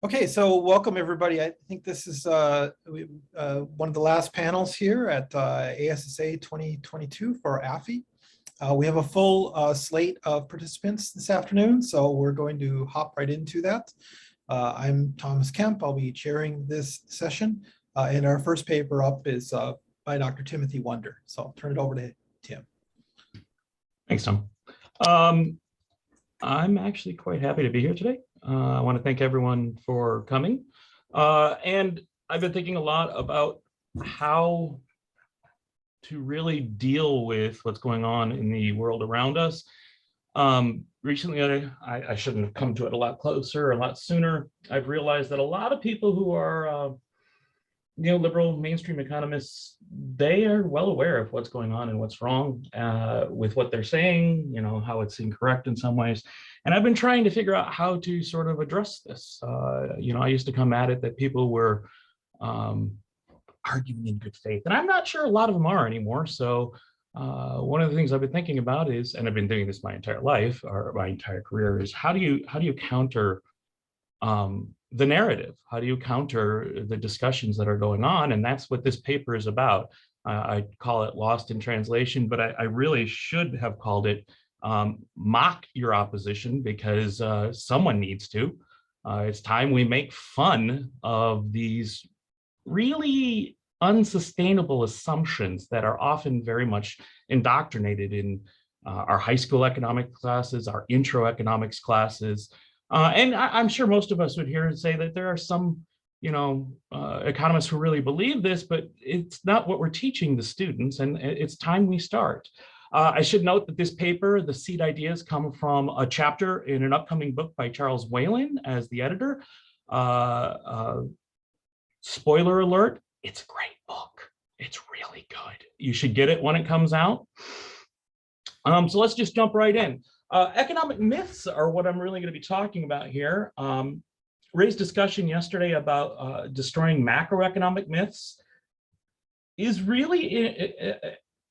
Okay, so welcome everybody. I think this is one of the last panels here at ASSA 2022 for AFI. We have a full slate of participants this afternoon, so we're going to hop right into that. I'm Thomas Kemp. I'll be chairing this session, and our first paper up is by Dr. Timothy Wunder. So I'll turn it over to Tim. Thanks, Tom. I'm actually quite happy to be here today. I want to thank everyone for coming. And I've been thinking a lot about how to really deal with what's going on in the world around us. Recently, I shouldn't have come to it a lot closer, a lot sooner. I've realized that a lot of people who are neoliberal mainstream economists, they are well aware of what's going on and what's wrong with what they're saying, you know, how it's incorrect in some ways. And I've been trying to figure out how to sort of address this. You know, I used to come at it that people were arguing in good faith, and I'm not sure a lot of them are anymore. So one of the things I've been thinking about is, and I've been doing this my entire life or my entire career, is how do you counter the narrative? How do you counter the discussions that are going on? And that's what this paper is about. I call it lost in translation, but I really should have called it mock your opposition, because someone needs to. It's time we make fun of these really unsustainable assumptions that are often very much indoctrinated in our high school economic classes, our intro economics classes. And I'm sure most of us would hear and say that there are some, you know, economists who really believe this, but it's not what we're teaching the students, and it's time we start. I should note that this paper, the seed ideas, come from a chapter in an upcoming book by Charles Whalen as the editor. Spoiler alert, it's a great book. It's really good. You should get it when it comes out. So let's just jump right in. Economic myths are what I'm really going to be talking about here. Ray's discussion yesterday about destroying macroeconomic myths is really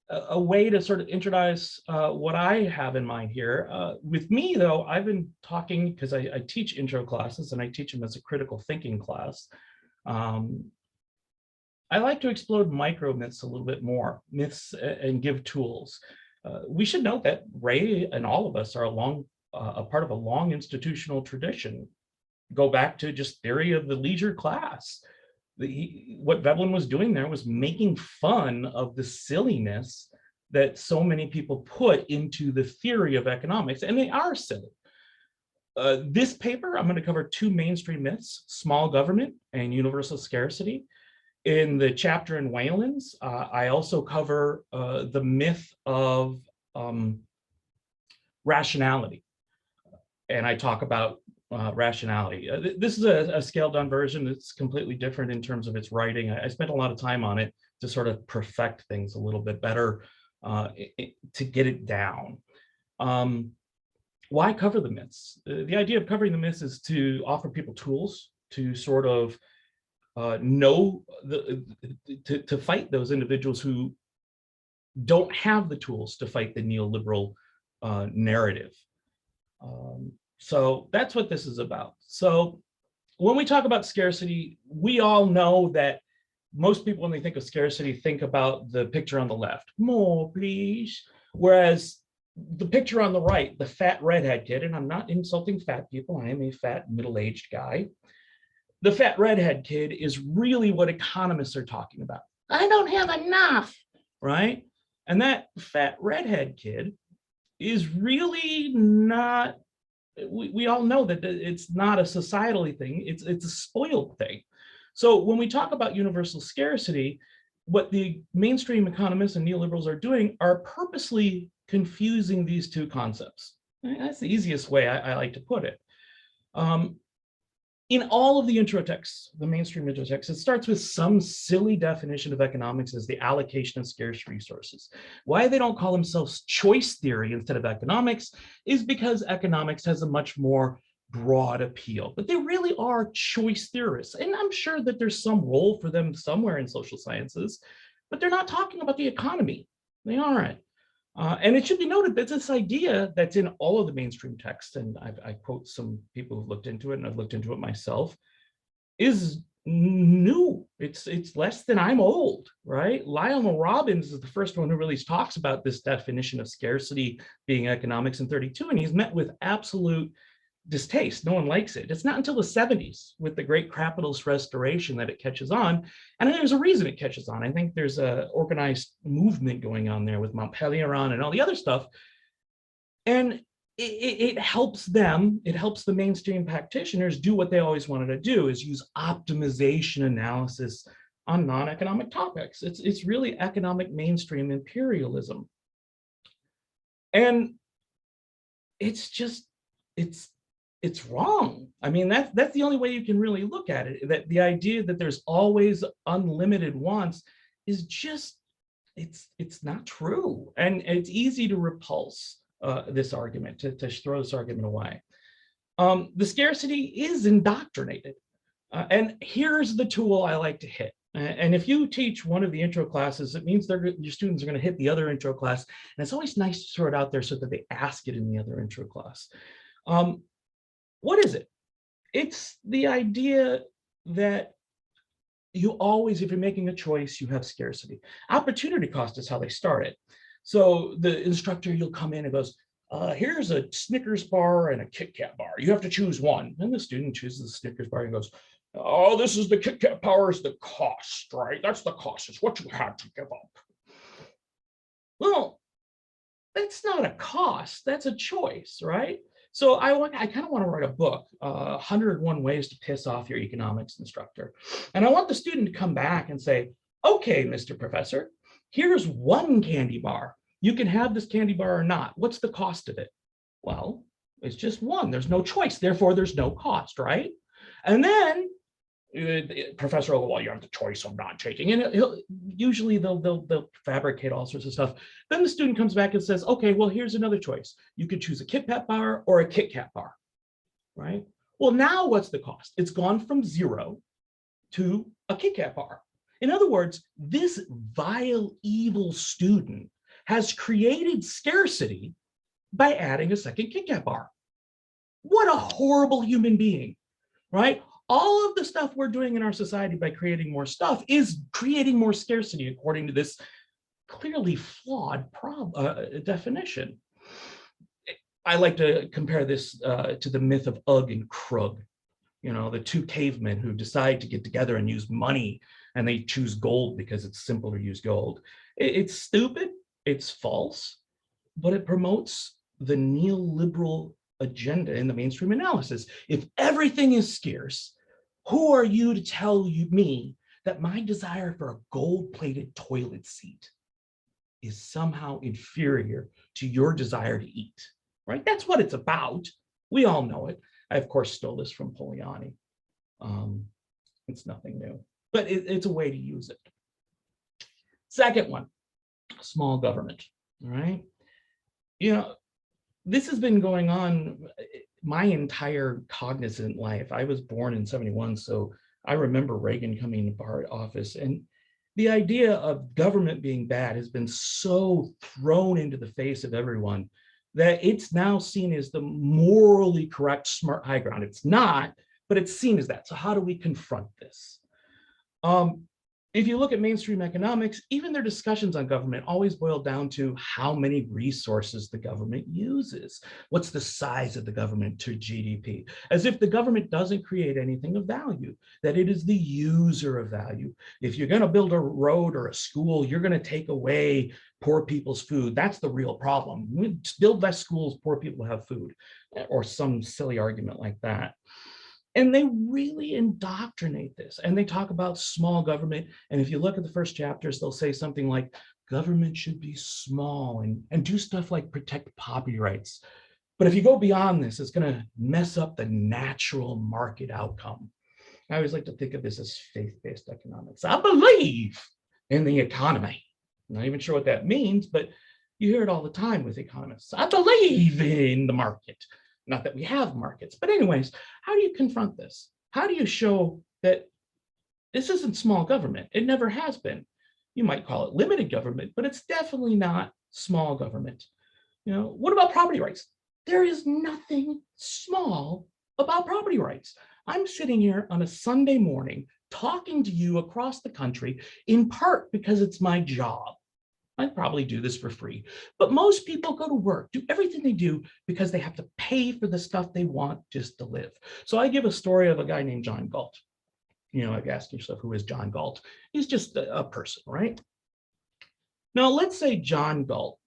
a way to sort of introduce what I have in mind here. With me, though, I've been talking, because I teach intro classes and I teach them as a critical thinking class. I like to explode micro myths a little bit more, myths, and give tools. We should note that Ray and all of us are a part of a long institutional tradition. Go back to just theory of the leisure class. What Veblen was doing there was making fun of the silliness that so many people put into the theory of economics, and they are silly. This paper, I'm going to cover two mainstream myths: small government and universal scarcity. In the chapter in Whalen's, I also cover the myth of rationality, and I talk about rationality. This is a scaled down version. It's completely different in terms of its writing. I spent a lot of time on it to sort of perfect things a little bit better, to get it down. Why cover the myths? The idea of covering the myths is to offer people tools to sort of to fight those individuals who don't have the tools to fight the neoliberal narrative. So that's what this is about. So when we talk about scarcity, we all know that most people, when they think of scarcity, think about the picture on the left, more please. Whereas the picture on the right, the fat redhead kid, and I'm not insulting fat people, I am a fat middle-aged guy. The fat redhead kid is really what economists are talking about. I don't have enough, right? And that fat redhead kid is really not, we all know that it's not a societally thing, it's a spoiled thing. So when we talk about universal scarcity, what the mainstream economists and neoliberals are doing are purposely confusing these two concepts. That's the easiest way I like to put it. In all of the intro texts, the mainstream intro texts, it starts with some silly definition of economics as the allocation of scarce resources. Why they don't call themselves choice theory instead of economics is because economics has a much more broad appeal, but they really are choice theorists. And I'm sure that there's some role for them somewhere in social sciences, but they're not talking about the economy. They aren't. And it should be noted that this idea that's in all of the mainstream texts, and I quote some people who've looked into it, and I've looked into it myself, is new. It's less than I'm old, right? Lionel Robbins is the first one who really talks about this definition of scarcity being economics in 32, and he's met with absolute distaste. No one likes it. It's not until the 70s with the great capitalist restoration that it catches on. And there's a reason it catches on. I think there's a organized movement going on there with Montpellier and all the other stuff. And it helps them, it helps the mainstream practitioners do what they always wanted to do, is use optimization analysis on non-economic topics. It's really economic mainstream imperialism. And it's just, it's wrong. I mean, that's the only way you can really look at it. That the idea that there's always unlimited wants is just, it's not true. And it's easy to repulse this argument, to throw this argument away. The scarcity is indoctrinated. And here's the tool I like to hit. And if you teach one of the intro classes, it means your students are going to hit the other intro class. And it's always nice to throw it out there so that they ask it in the other intro class. What is it? It's the idea that you always, if you're making a choice, you have scarcity. Opportunity cost is how they start it. So the instructor, you'll come in and goes, here's a Snickers bar and a Kit Kat bar. You have to choose one. And the student chooses the Snickers bar and goes, oh, this is the Kit Kat bar is the cost, right? That's the cost. It's what you had to give up. Well, that's not a cost. That's a choice, right? So I kind of want to write a book, 101 Ways to Piss Off Your Economics Instructor. And I want the student to come back and say, okay, Mr. Professor, here's one candy bar. You can have this candy bar or not. What's the cost of it? Well, it's just one. There's no choice. Therefore, there's no cost, right? And then the professor will go, well, you have the choice of not taking. And usually they'll fabricate all sorts of stuff. Then the student comes back and says, okay, well, here's another choice. You could choose a Kit Kat bar or a Kit Kat bar, right? Well, now what's the cost? It's gone from 0 to a Kit Kat bar. In other words, this vile, evil student has created scarcity by adding a second Kit Kat bar. What a horrible human being, right? All of the stuff we're doing in our society by creating more stuff is creating more scarcity, according to this clearly flawed definition. I like to compare this to the myth of Ugg and Krug, you know, the two cavemen who decide to get together and use money, and they choose gold because it's simple to use gold. It's stupid, it's false, but it promotes the neoliberal agenda in the mainstream analysis. If everything is scarce, who are you to tell me that my desire for a gold-plated toilet seat is somehow inferior to your desire to eat, right? That's what it's about. We all know it. I, of course, stole this from Poliani. It's nothing new, but it's a way to use it. Second one, small government, all right? You know, this has been going on my entire cognizant life. I was born in 71, so I remember Reagan coming into office, and the idea of government being bad has been so thrown into the face of everyone that it's now seen as the morally correct, smart high ground. It's not, but it's seen as that. So how do we confront this? If you look at mainstream economics, even their discussions on government always boil down to how many resources the government uses. What's the size of the government to GDP? As if the government doesn't create anything of value, that it is the user of value. If you're going to build a road or a school, you're going to take away poor people's food. That's the real problem. We build less schools, poor people have food, or some silly argument like that. And they really indoctrinate this. And they talk about small government. And if you look at the first chapters, they'll say something like, government should be small and do stuff like protect property rights. But if you go beyond this, it's going to mess up the natural market outcome. I always like to think of this as faith-based economics. I believe in the economy. I'm not even sure what that means, but you hear it all the time with economists. I believe in the market. Not that we have markets, but anyways, how do you confront this? How do you show that this isn't small government? It never has been. You might call it limited government, but it's definitely not small government. You know, what about property rights? There is nothing small about property rights. I'm sitting here on a Sunday morning talking to you across the country, in part because it's my job. I probably do this for free, but most people go to work, do everything they do because they have to pay for the stuff they want just to live. So I give a story of a guy named John Galt. You know, I've asked yourself, who is John Galt? He's just a person, right? Now, let's say John Galt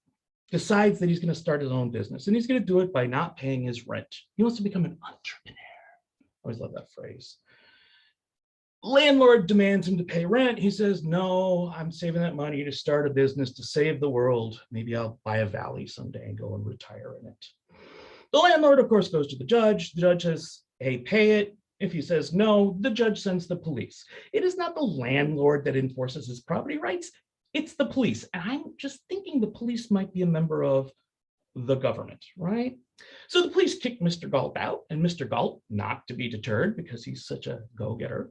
decides that he's going to start his own business, and he's going to do it by not paying his rent. He wants to become an entrepreneur. I always love that phrase. Landlord demands him to pay rent. He says, no, I'm saving that money to start a business to save the world. Maybe I'll buy a valley someday and go and retire in it. The landlord, of course, goes to the judge. The judge says, hey, pay it. If he says no, the judge sends the police. It is not the landlord that enforces his property rights. It's the police. And I'm just thinking the police might be a member of the government, right? So the police kick Mr. Galt out, and Mr. Galt, not to be deterred because he's such a go-getter,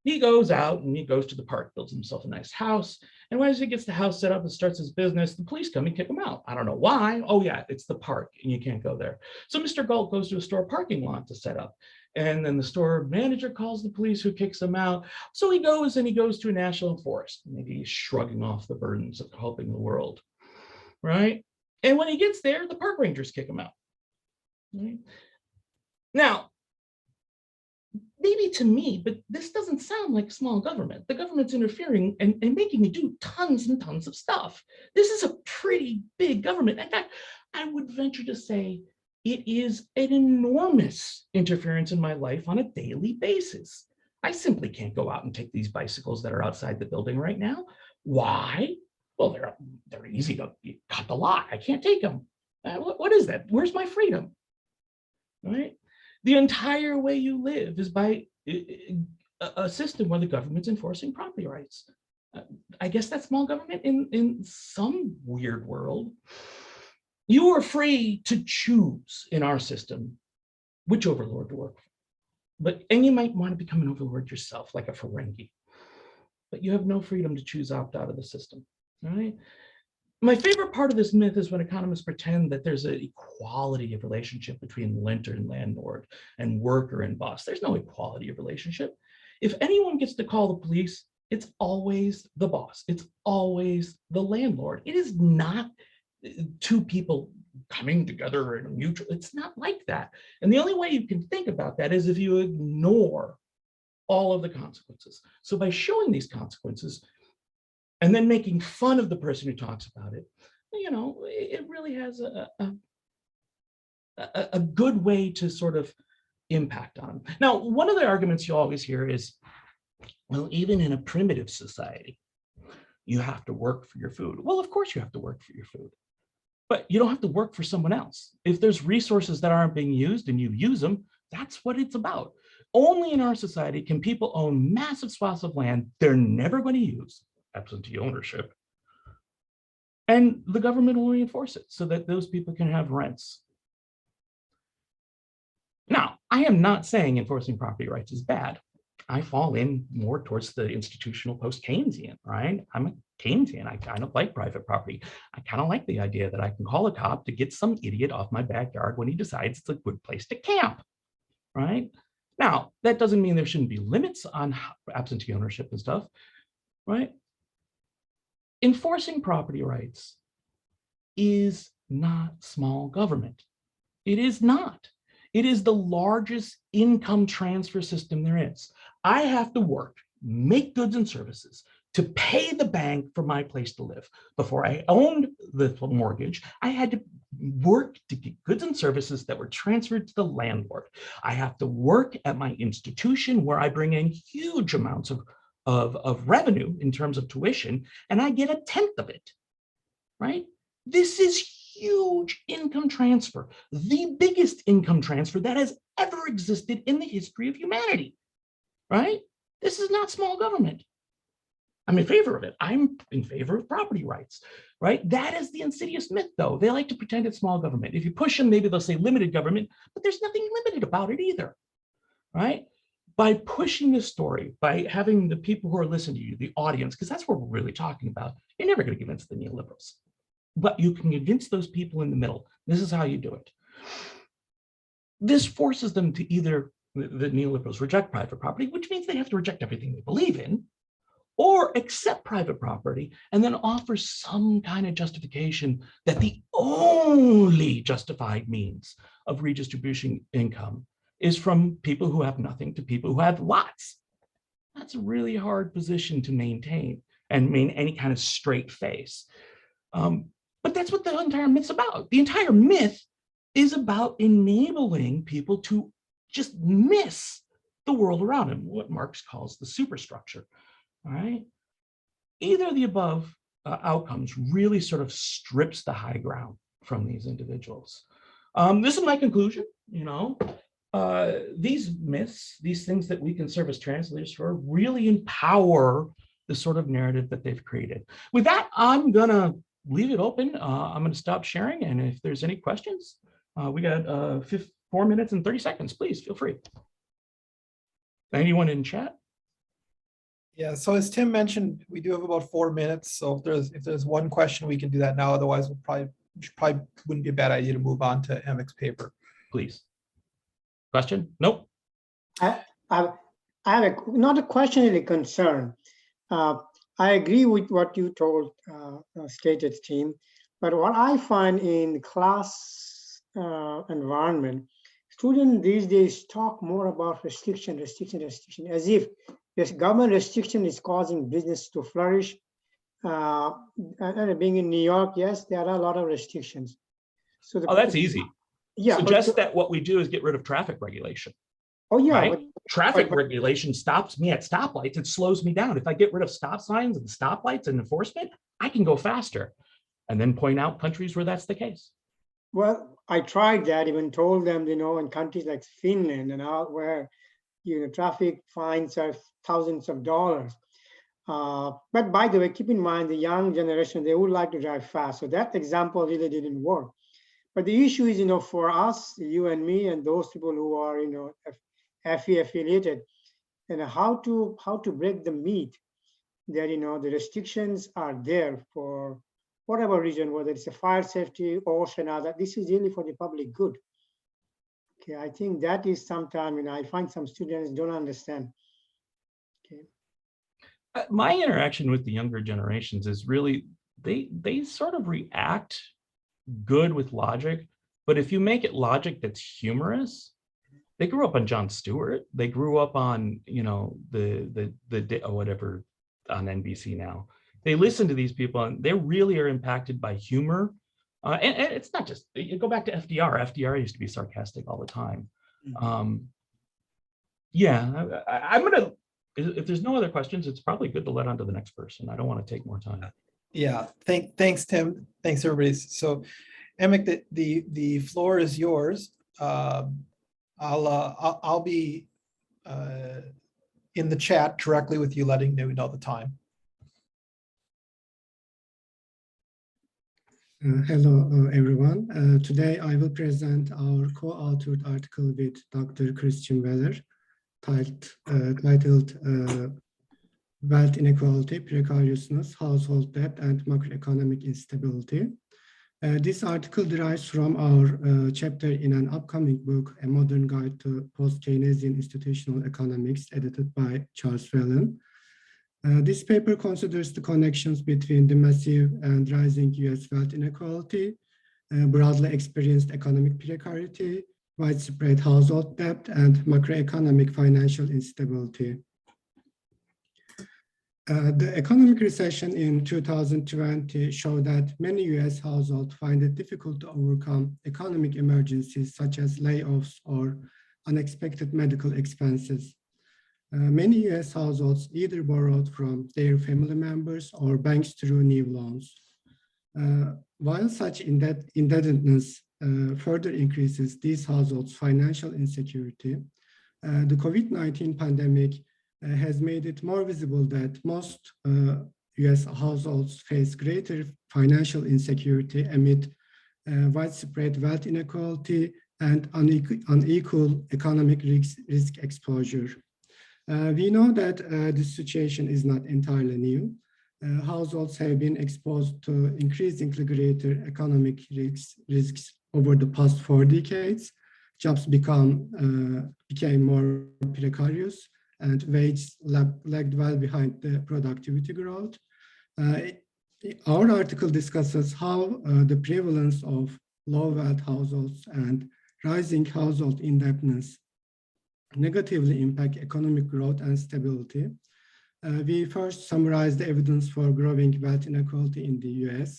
he goes out and he goes to the park, builds himself a nice house. And when he gets the house set up and starts his business, the police come and kick him out. I don't know why. Oh yeah, it's the park and you can't go there. So Mr. Galt goes to a store parking lot to set up. And then the store manager calls the police, who kicks him out. So he goes to a national forest. Maybe he's shrugging off the burdens of helping the world, right? And when he gets there, the park rangers kick him out. Right? Now, maybe to me, but this doesn't sound like small government. The government's interfering and making me do tons and tons of stuff. This is a pretty big government. In fact, I would venture to say it is an enormous interference in my life on a daily basis. I simply can't go out and take these bicycles that are outside the building right now. Why? Well, they're easy to cut the lot. I can't take them. What is that? Where's my freedom? Right? The entire way you live is by a system where the government's enforcing property rights. I guess that's small government in some weird world. You are free to choose in our system which overlord to work for. And you might want to become an overlord yourself, like a Ferengi. But you have no freedom to choose opt out of the system, right? My favorite part of this myth is when economists pretend that there's an equality of relationship between renter and landlord and worker and boss. There's no equality of relationship. If anyone gets to call the police, it's always the boss. It's always the landlord. It is not two people coming together in a mutual, it's not like that. And the only way you can think about that is if you ignore all of the consequences. So by showing these consequences, and then making fun of the person who talks about it, you know, it really has a good way to sort of impact on them. Now, one of the arguments you always hear is, well, even in a primitive society, you have to work for your food. Well, of course you have to work for your food, but you don't have to work for someone else. If there's resources that aren't being used and you use them, that's what it's about. Only in our society can people own massive swaths of land they're never going to use, absentee ownership, and the government will reinforce it so that those people can have rents. Now, I am not saying enforcing property rights is bad. I fall in more towards the institutional post-Keynesian, right? I'm a Keynesian. I kind of like private property. I kind of like the idea that I can call a cop to get some idiot off my backyard when he decides it's a good place to camp, right? Now, that doesn't mean there shouldn't be limits on absentee ownership and stuff, right? Enforcing property rights is not small government. It is not. It is the largest income transfer system there is. I have to work, make goods and services to pay the bank for my place to live. Before I owned the mortgage, I had to work to get goods and services that were transferred to the landlord. I have to work at my institution where I bring in huge amounts of revenue in terms of tuition, and I get a tenth of it, right? This is huge income transfer, the biggest income transfer that has ever existed in the history of humanity, right? This is not small government. I'm in favor of it. I'm in favor of property rights, right? That is the insidious myth, though. They like to pretend it's small government. If you push them, maybe they'll say limited government, but there's nothing limited about it either, right? By pushing this story, by having the people who are listening to you, the audience, because that's what we're really talking about, you're never going to convince the neoliberals. But you can convince those people in the middle. This is how you do it. This forces them to either the neoliberals reject private property, which means they have to reject everything they believe in, or accept private property and then offer some kind of justification that the only justified means of redistributing income is from people who have nothing to people who have lots. That's a really hard position to maintain and maintain any kind of straight face. But that's what the entire myth's about. The entire myth is about enabling people to just miss the world around them, what Marx calls the superstructure. All right. Either of the above outcomes really sort of strips the high ground from these individuals. This is my conclusion. These myths, these things that we can serve as translators for, really empower the sort of narrative that they've created. With that, I'm gonna leave it open. I'm gonna stop sharing, and if there's any questions, we got 4 minutes and 30 seconds. Please feel free. Anyone in chat? Yeah, so as Tim mentioned, we do have about 4 minutes. So if there's one question, we can do that now. Otherwise, we'll probably wouldn't be a bad idea to move on to Emek's paper. Please. Question? Nope. I have not a question, it's a concern. I agree with what you told, stated, team, but what I find in class environment, students these days talk more about restriction, as if this government restriction is causing business to flourish. And being in New York, yes, there are a lot of restrictions. So that's easy. Yeah. Suggest that what we do is get rid of traffic regulation. Oh yeah. Right? Traffic regulation stops me at stoplights. It slows me down. If I get rid of stop signs and stoplights and enforcement, I can go faster. And then point out countries where that's the case. Well, I tried that, even told them, in countries like Finland and out where, traffic fines are thousands of dollars. But by the way, keep in mind the young generation, they would like to drive fast. So that example really didn't work. But the issue is, for us, you and me, and those people who are, FE affiliated, and how to break the myth that, the restrictions are there for whatever reason, whether it's a fire safety, ocean, other, this is really for the public good. Okay, I think that is sometimes, I find some students don't understand. Okay. My interaction with the younger generations is really, they sort of react good with logic, but if you make it logic that's humorous, they grew up on Jon Stewart. They grew up on, the whatever on NBC now. They listen to these people and they really are impacted by humor. And it's not just, you go back to FDR. FDR used to be sarcastic all the time. Yeah, I'm gonna, if there's no other questions, it's probably good to let on to the next person. I don't want to take more time. Yeah, thanks, Tim. Thanks, everybody. So, Emek, the floor is yours. I'll be in the chat directly with you, letting you know the time. Hello, everyone. Today I will present our co-authored article with Dr. Christian Weller, titled Wealth Inequality, Precariousness, Household Debt, and Macroeconomic Instability. This article derives from our chapter in an upcoming book, A Modern Guide to Post-Keynesian Institutional Economics, edited by Charles Whelan. This paper considers the connections between the massive and rising US wealth inequality, broadly experienced economic precarity, widespread household debt, and macroeconomic financial instability. The economic recession in 2020 showed that many US households find it difficult to overcome economic emergencies such as layoffs or unexpected medical expenses. Many US households either borrowed from their family members or banks through new loans. While such indebtedness further increases these households' financial insecurity, the COVID-19 pandemic has made it more visible that most US households face greater financial insecurity amid widespread wealth inequality and unequal economic risk exposure. We know that this situation is not entirely new. Households have been exposed to increasingly greater economic risks over the past 4 decades. Jobs become became more precarious, and wages lagged well behind the productivity growth. Our article discusses how the prevalence of low-wealth households and rising household indebtedness negatively impact economic growth and stability. We first summarize the evidence for growing wealth inequality in the US.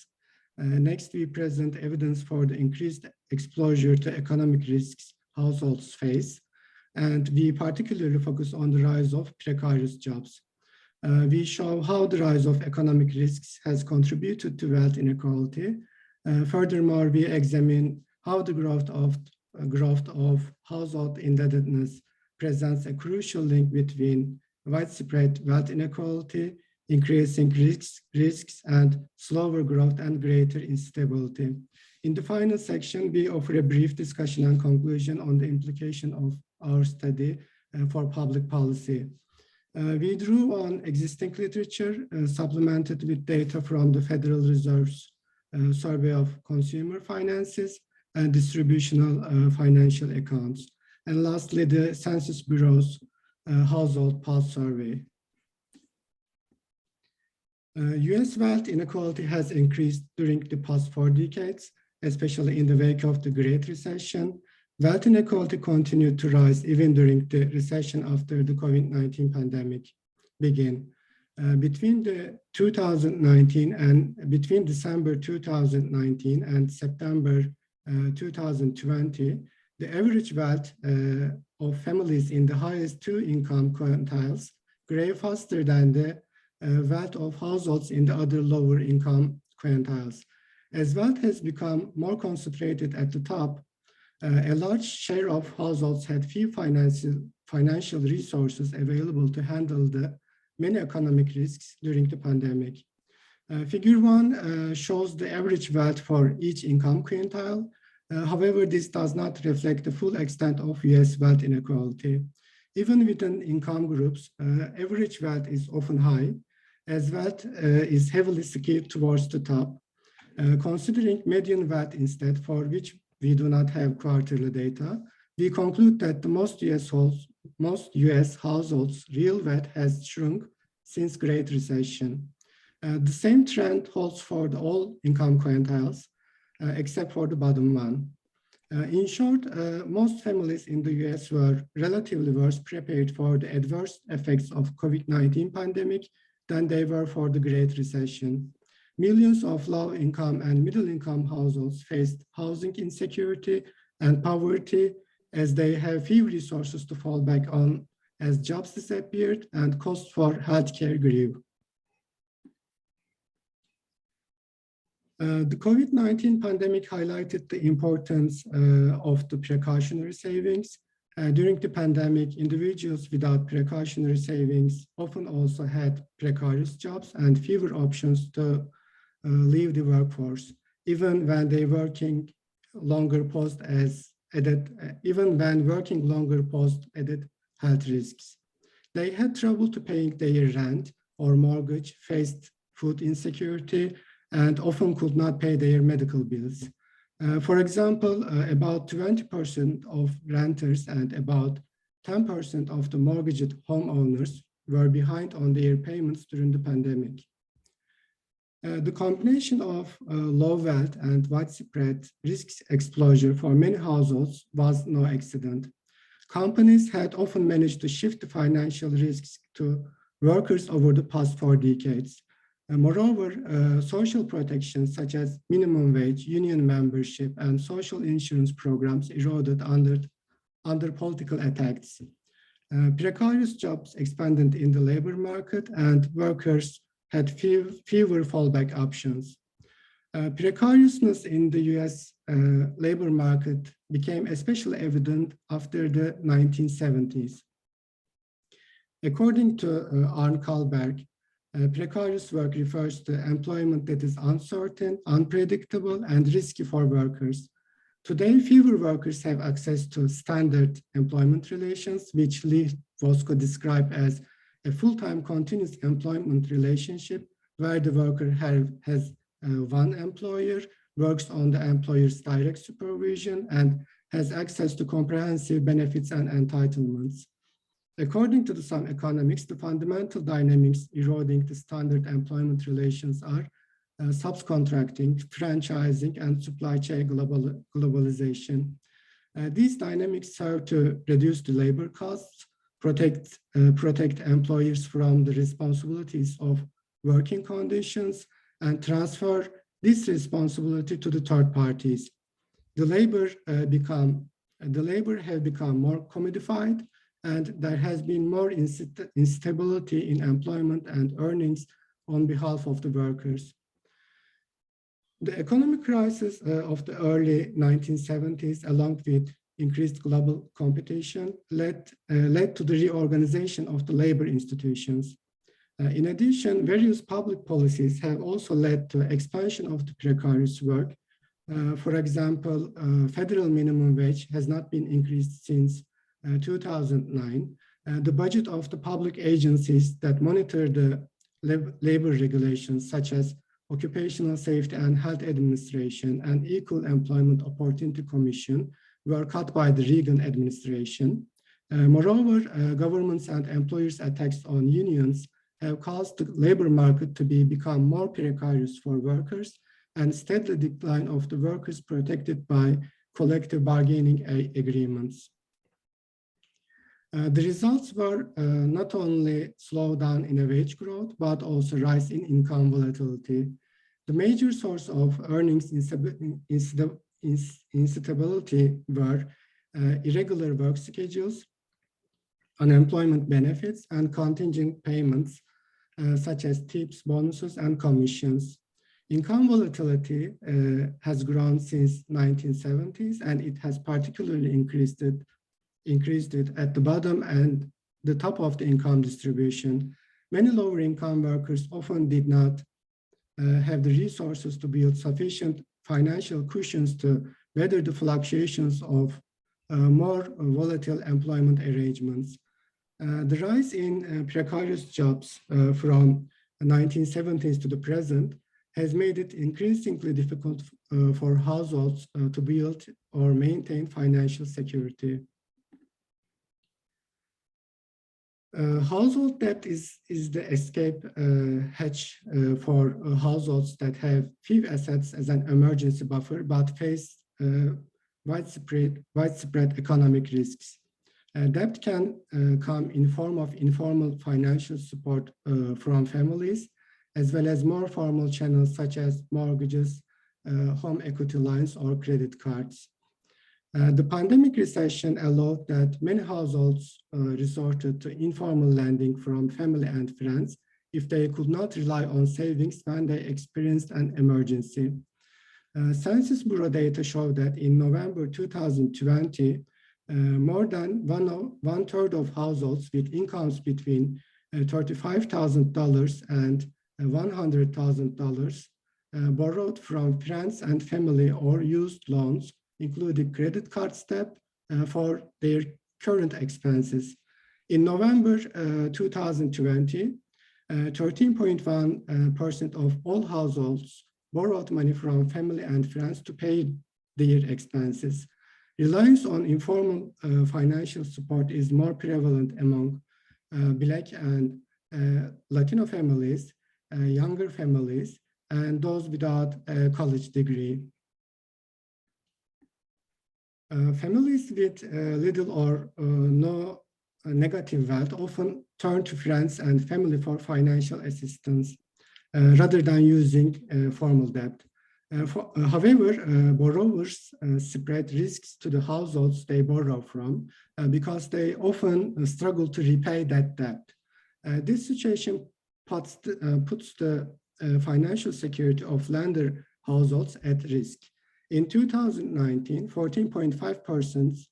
Next, we present evidence for the increased exposure to economic risks households face. And we particularly focus on the rise of precarious jobs. We show how the rise of economic risks has contributed to wealth inequality. Furthermore, we examine how the growth of household indebtedness presents a crucial link between widespread wealth inequality, increasing risks, and slower growth and greater instability. In the final section, we offer a brief discussion and conclusion on the implication of our study for public policy. We drew on existing literature supplemented with data from the Federal Reserve's Survey of Consumer Finances and Distributional Financial Accounts. And lastly, the Census Bureau's Household Pulse Survey. US wealth inequality has increased during the past 4 decades, especially in the wake of the Great Recession. Wealth inequality continued to rise even during the recession after the COVID-19 pandemic began. Between December 2019 and September 2020, the average wealth of families in the highest 2 income quintiles grew faster than the wealth of households in the other lower income quintiles. As wealth has become more concentrated at the top, a large share of households had few financial resources available to handle the many economic risks during the pandemic. Figure 1 shows the average wealth for each income quintile. However, this does not reflect the full extent of US wealth inequality. Even within income groups, average wealth is often high, as wealth is heavily skewed towards the top. Considering median wealth instead, for which we do not have quarterly data, we conclude that the most US households' real wealth has shrunk since Great Recession. The same trend holds for all income quintiles, except for the bottom one. In short, most families in the US were relatively worse prepared for the adverse effects of COVID-19 pandemic than they were for the Great Recession. Millions of low-income and middle-income households faced housing insecurity and poverty as they have few resources to fall back on as jobs disappeared and costs for healthcare grew. The COVID-19 pandemic highlighted the importance of the precautionary savings. During the pandemic, individuals without precautionary savings often also had precarious jobs and fewer options to leave the workforce, even when working longer posed added health risks. They had trouble to paying their rent or mortgage, faced food insecurity, and often could not pay their medical bills. For example, about 20% of renters and about 10% of the mortgaged homeowners were behind on their payments during the pandemic. The combination of low wealth and widespread risk exposure for many households was no accident. Companies had often managed to shift the financial risks to workers over the past 4 decades. Moreover, social protections such as minimum wage, union membership, and social insurance programs eroded under political attacks. Precarious jobs expanded in the labor market, and workers had fewer fallback options. Precariousness in the US labor market became especially evident after the 1970s. According to Arne Kalberg, precarious work refers to employment that is uncertain, unpredictable, and risky for workers. Today, fewer workers have access to standard employment relations, which Lee Vosko described as a full-time continuous employment relationship where the worker has one employer, works on the employer's direct supervision, and has access to comprehensive benefits and entitlements. According to some economics, the fundamental dynamics eroding the standard employment relations are subcontracting, franchising, and supply chain globalization. These dynamics serve to reduce the labor costs, protect employers from the responsibilities of working conditions, and transfer this responsibility to the third parties. The labor have become more commodified, and there has been more instability in employment and earnings on behalf of the workers. The economic crisis of the early 1970s, along with increased global competition, led to the reorganization of the labor institutions. In addition, various public policies have also led to expansion of the precarious work. For example, federal minimum wage has not been increased since 2009. The budget of the public agencies that monitor the labor regulations, such as Occupational Safety and Health Administration and Equal Employment Opportunity Commission, were cut by the Reagan administration. Moreover, governments and employers' attacks on unions have caused the labor market to become more precarious for workers, and steady decline of the workers protected by collective bargaining agreements. The results were not only slowdown in wage growth, but also rise in income volatility. The major source of earnings instability were irregular work schedules, unemployment benefits, and contingent payments, such as tips, bonuses, and commissions. Income volatility has grown since 1970s, and it has particularly increased it at the bottom and the top of the income distribution. Many lower income workers often did not have the resources to build sufficient financial cushions to weather the fluctuations of more volatile employment arrangements. The rise in precarious jobs from the 1970s to the present has made it increasingly difficult for households to build or maintain financial security. Household debt is the escape hatch for households that have few assets as an emergency buffer, but face widespread economic risks. Debt can come in form of informal financial support from families, as well as more formal channels such as mortgages, home equity lines, or credit cards. The pandemic recession allowed that many households resorted to informal lending from family and friends if they could not rely on savings when they experienced an emergency. Census Bureau data show that in November 2020, more than one third of households with incomes between $35,000 and $100,000 borrowed from friends and family or used loans, including credit card debt, for their current expenses. In November 2020, 13.1% of all households borrowed money from family and friends to pay their expenses. Reliance on informal financial support is more prevalent among Black and Latino families, younger families, and those without a college degree. Families with little or no negative wealth often turn to friends and family for financial assistance rather than using formal debt. However, borrowers spread risks to the households they borrow from because they often struggle to repay that debt. This situation puts the financial security of lender households at risk. In 2019, 14.5%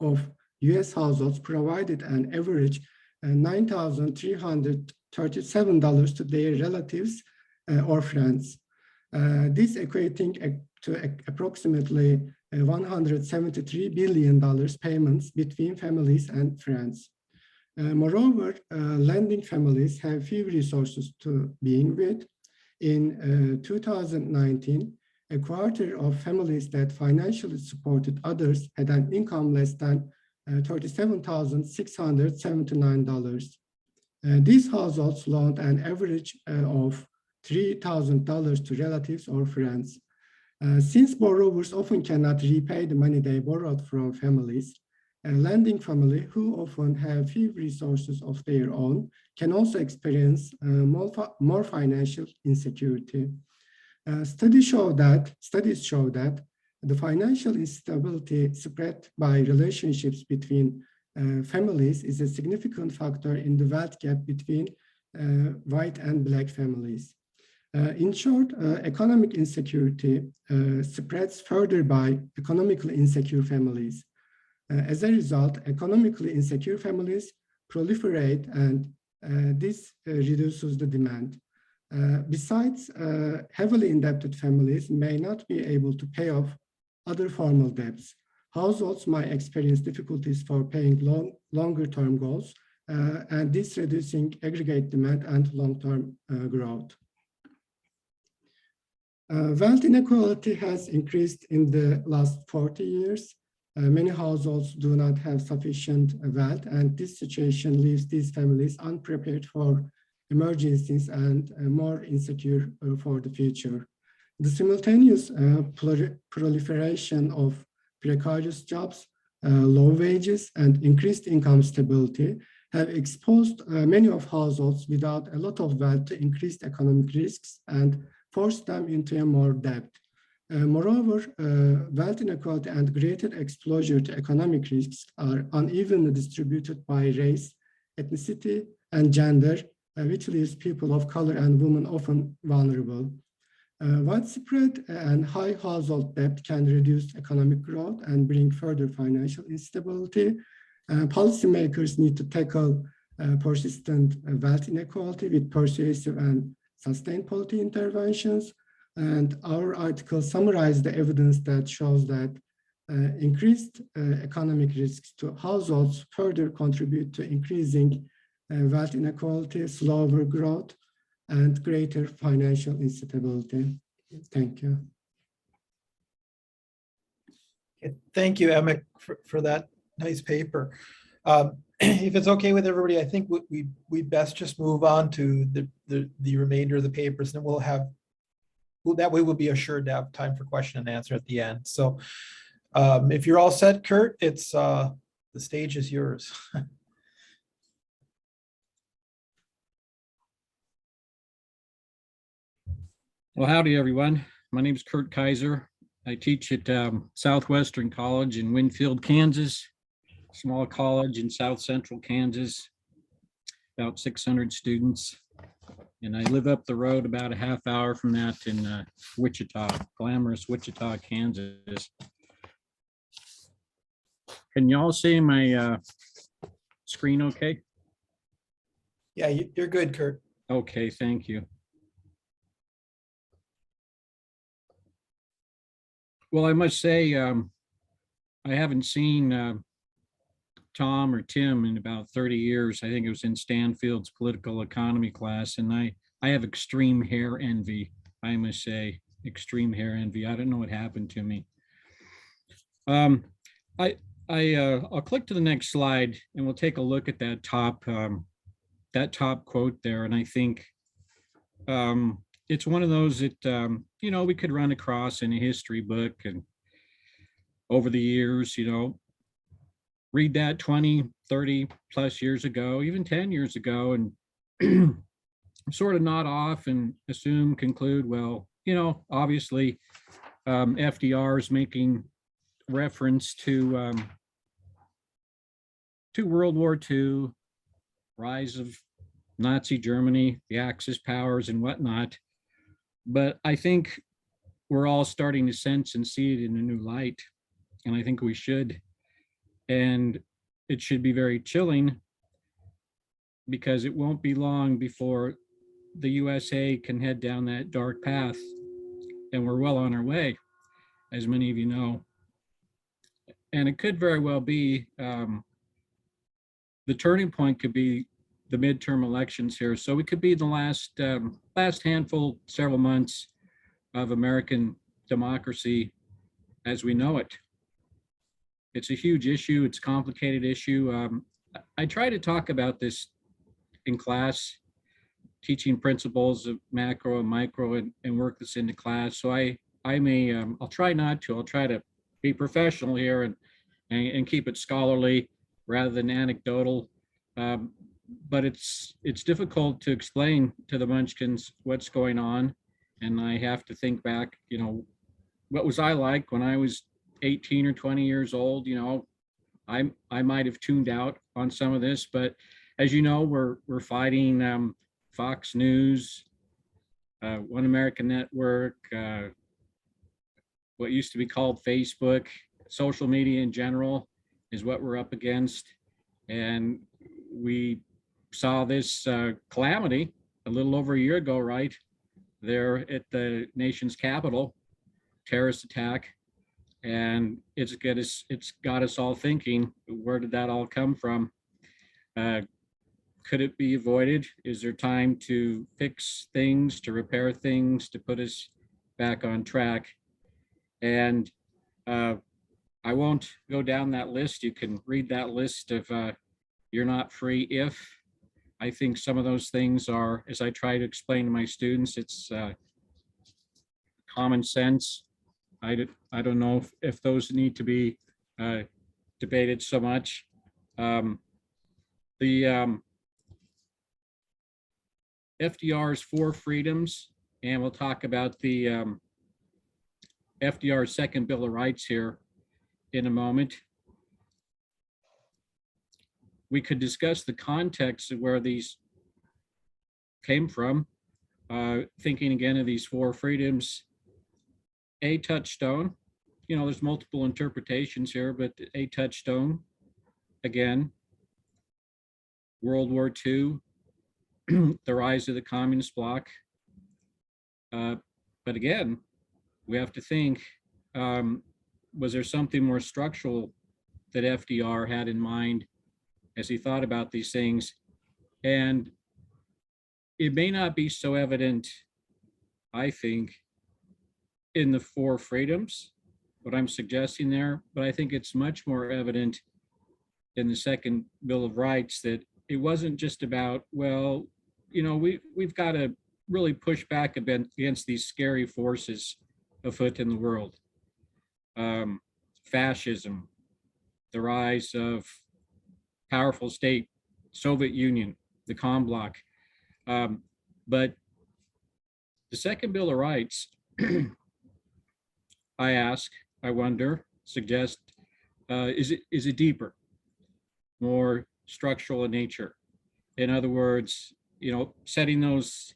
of US households provided an average $9,337 to their relatives or friends. This equating to approximately $173 billion payments between families and friends. Moreover, lending families have few resources to being with. In 2019, a quarter of families that financially supported others had an income less than $37,679. These households loaned an average of $3,000 to relatives or friends. Since borrowers often cannot repay the money they borrowed from families, a lending family who often have few resources of their own can also experience more financial insecurity. Studies show that the financial instability spread by relationships between families is a significant factor in the wealth gap between white and Black families. In short, economic insecurity spreads further by economically insecure families. As a result, economically insecure families proliferate, and this reduces the demand. Besides, heavily indebted families may not be able to pay off other formal debts. Households might experience difficulties for paying longer-term goals, and this reducing aggregate demand and long-term growth. Wealth inequality has increased in the last 40 years. Many households do not have sufficient wealth, and this situation leaves these families unprepared for emergencies and more insecure for the future. The simultaneous proliferation of precarious jobs, low wages, and increased income stability have exposed many of households without a lot of wealth to increased economic risks and forced them into more debt. Moreover, wealth inequality and greater exposure to economic risks are unevenly distributed by race, ethnicity, and gender, which leaves people of color and women often vulnerable. Widespread and high household debt can reduce economic growth and bring further financial instability. Policymakers need to tackle persistent wealth inequality with persuasive and sustained policy interventions. And our article summarized the evidence that shows that increased economic risks to households further contribute to increasing wealth inequality, slower growth, and greater financial instability. Thank you. Thank you, Emek, for that nice paper. If it's okay with everybody, I think we best just move on to the remainder of the papers, and that way we'll be assured to have time for question and answer at the end. So if you're all set, Kurt, it's the stage is yours. Well, howdy, everyone. My name is Kurt Keiser. I teach at Southwestern College in Winfield, Kansas, small college in South Central Kansas, about 600 students. And I live up the road about a half hour from that in Wichita, glamorous Wichita, Kansas. Can y'all see my screen okay? Yeah, you're good, Kurt. Okay, thank you. Well, I must say, I haven't seen Tom or Tim in about 30 years. I think it was in Stanfield's political economy class, and I have extreme hair envy, I must say, extreme hair envy. I don't know what happened to me. I'll click to the next slide, and we'll take a look at that top quote there. And I think it's one of those that we could run across in a history book, and over the years, read that 20, 30 plus years ago, even 10 years ago, and sort of nod off and conclude, well, obviously FDR is making reference to World War II, rise of Nazi Germany, the Axis powers and whatnot. But I think we're all starting to sense and see it in a new light. And I think we should. And it should be very chilling, because it won't be long before the USA can head down that dark path. And we're well on our way, as many of you know. And it could very well be, the turning point could be the midterm elections here. So it could be the last handful, several months of American democracy as we know it. It's a huge issue. It's a complicated issue. I try to talk about this in class, teaching principles of macro and micro and work this into class. So I'll try not to. I'll try to be professional here and keep it scholarly rather than anecdotal. But it's difficult to explain to the Munchkins what's going on. And I have to think back, what was I like when I was 18 or 20 years old? I might have tuned out on some of this, but as you know, we're fighting Fox News, One American Network, what used to be called Facebook, social media in general is what we're up against. And we saw this calamity a little over a year ago, right there at the nation's capital, terrorist attack. And it's got us all thinking, where did that all come from? Could it be avoided? Is there time to fix things, to repair things, to put us back on track? And I won't go down that list. You can read that list of you're not free if. I think some of those things are, as I try to explain to my students, it's common sense. I don't know if those need to be debated so much. The FDR's four freedoms, and we'll talk about the FDR's second Bill of Rights here in a moment. We could discuss the context of where these came from, thinking again of these four freedoms. A touchstone, there's multiple interpretations here, but a touchstone, again, World War II, the rise of the communist bloc. But again, we have to think, was there something more structural that FDR had in mind as he thought about these things? And it may not be so evident, I think, in the four freedoms, what I'm suggesting there, but I think it's much more evident in the second Bill of Rights that it wasn't just about, well, we've got to really push back against these scary forces afoot in the world. Fascism, the rise of powerful state, Soviet Union, the Com Bloc. But the second Bill of Rights, I wonder, suggest, is it deeper, more structural in nature? In other words, setting those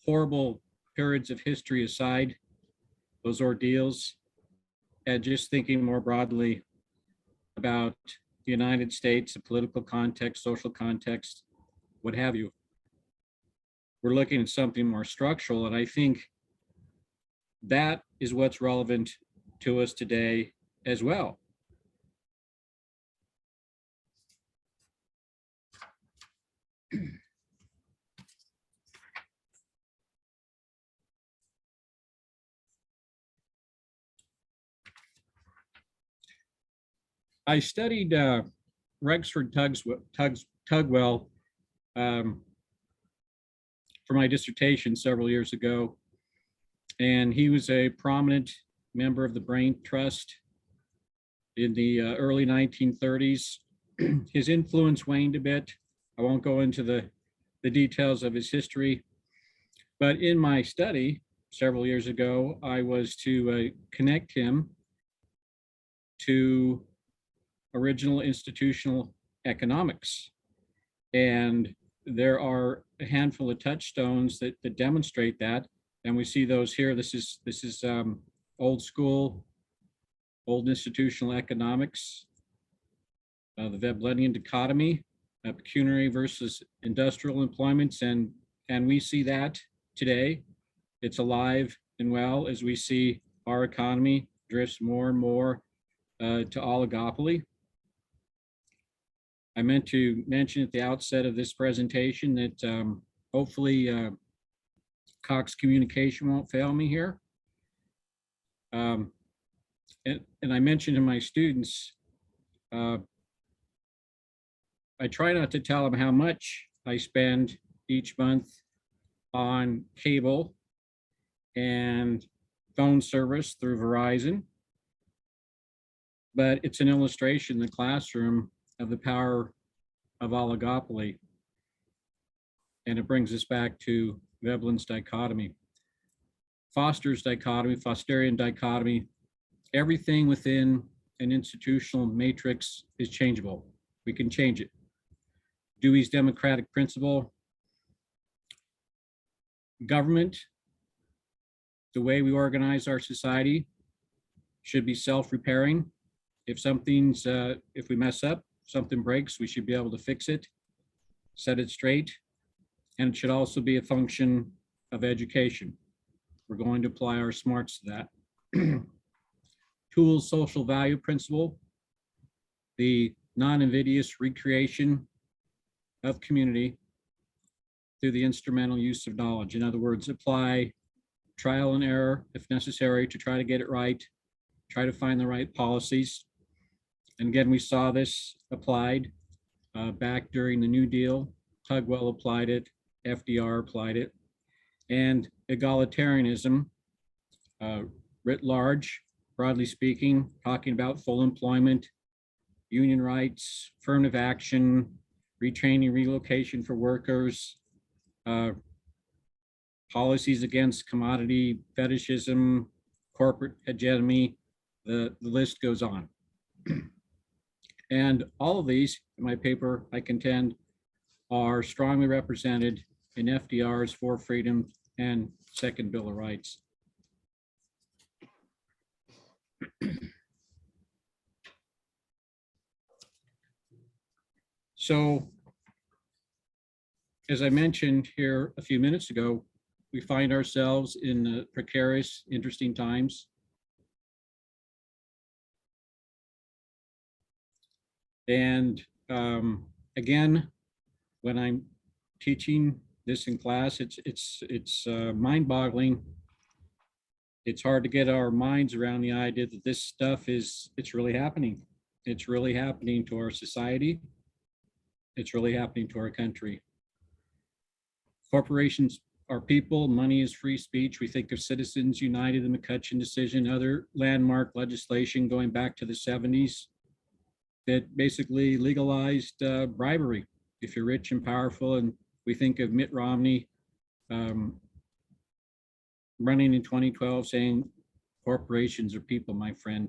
horrible periods of history aside, those ordeals, and just thinking more broadly about the United States, the political context, social context, what have you. We're looking at something more structural, and I think that is what's relevant to us today as well. I studied Rexford Tugwell for my dissertation several years ago, and he was a prominent member of the Brain Trust in the early 1930s. His influence waned a bit. I won't go into the details of his history, but in my study several years ago, I was to connect him to original institutional economics. And there are a handful of touchstones that demonstrate that. And we see those here. This is old school, old institutional economics, the Veblendian dichotomy, pecuniary versus industrial employments. And we see that today. It's alive and well as we see our economy drifts more and more to oligopoly. I meant to mention at the outset of this presentation that hopefully Cox communication won't fail me here. And I mentioned to my students, I try not to tell them how much I spend each month on cable and phone service through Verizon, but it's an illustration in the classroom of the power of oligopoly. And it brings us back to Veblen's dichotomy, Foster's dichotomy, Fosterian dichotomy. Everything within an institutional matrix is changeable. We can change it. Dewey's democratic principle, government, the way we organize our society should be self-repairing. If if we mess up, something breaks, we should be able to fix it, set it straight. And it should also be a function of education. We're going to apply our smarts to that. Tools social value principle, the non-invidious recreation of community through the instrumental use of knowledge. In other words, apply trial and error if necessary to try to get it right, try to find the right policies. And again, we saw this applied back during the New Deal. Tugwell applied it, FDR applied it, and egalitarianism writ large, broadly speaking, talking about full employment, union rights, affirmative action, retraining, relocation for workers, policies against commodity fetishism, corporate hegemony, the list goes on. And all of these, in my paper, I contend, are strongly represented in FDR's For Freedom and Second Bill of Rights. So, as I mentioned here a few minutes ago, we find ourselves in precarious, interesting times. And again, when I'm teaching this in class, it's mind-boggling. It's hard to get our minds around the idea that this stuff it's really happening. It's really happening to our society. It's really happening to our country. Corporations are people, money is free speech. We think of Citizens United, the McCutcheon decision, other landmark legislation going back to the 70s that basically legalized bribery. If you're rich and powerful, and we think of Mitt Romney running in 2012 saying corporations are people, my friend.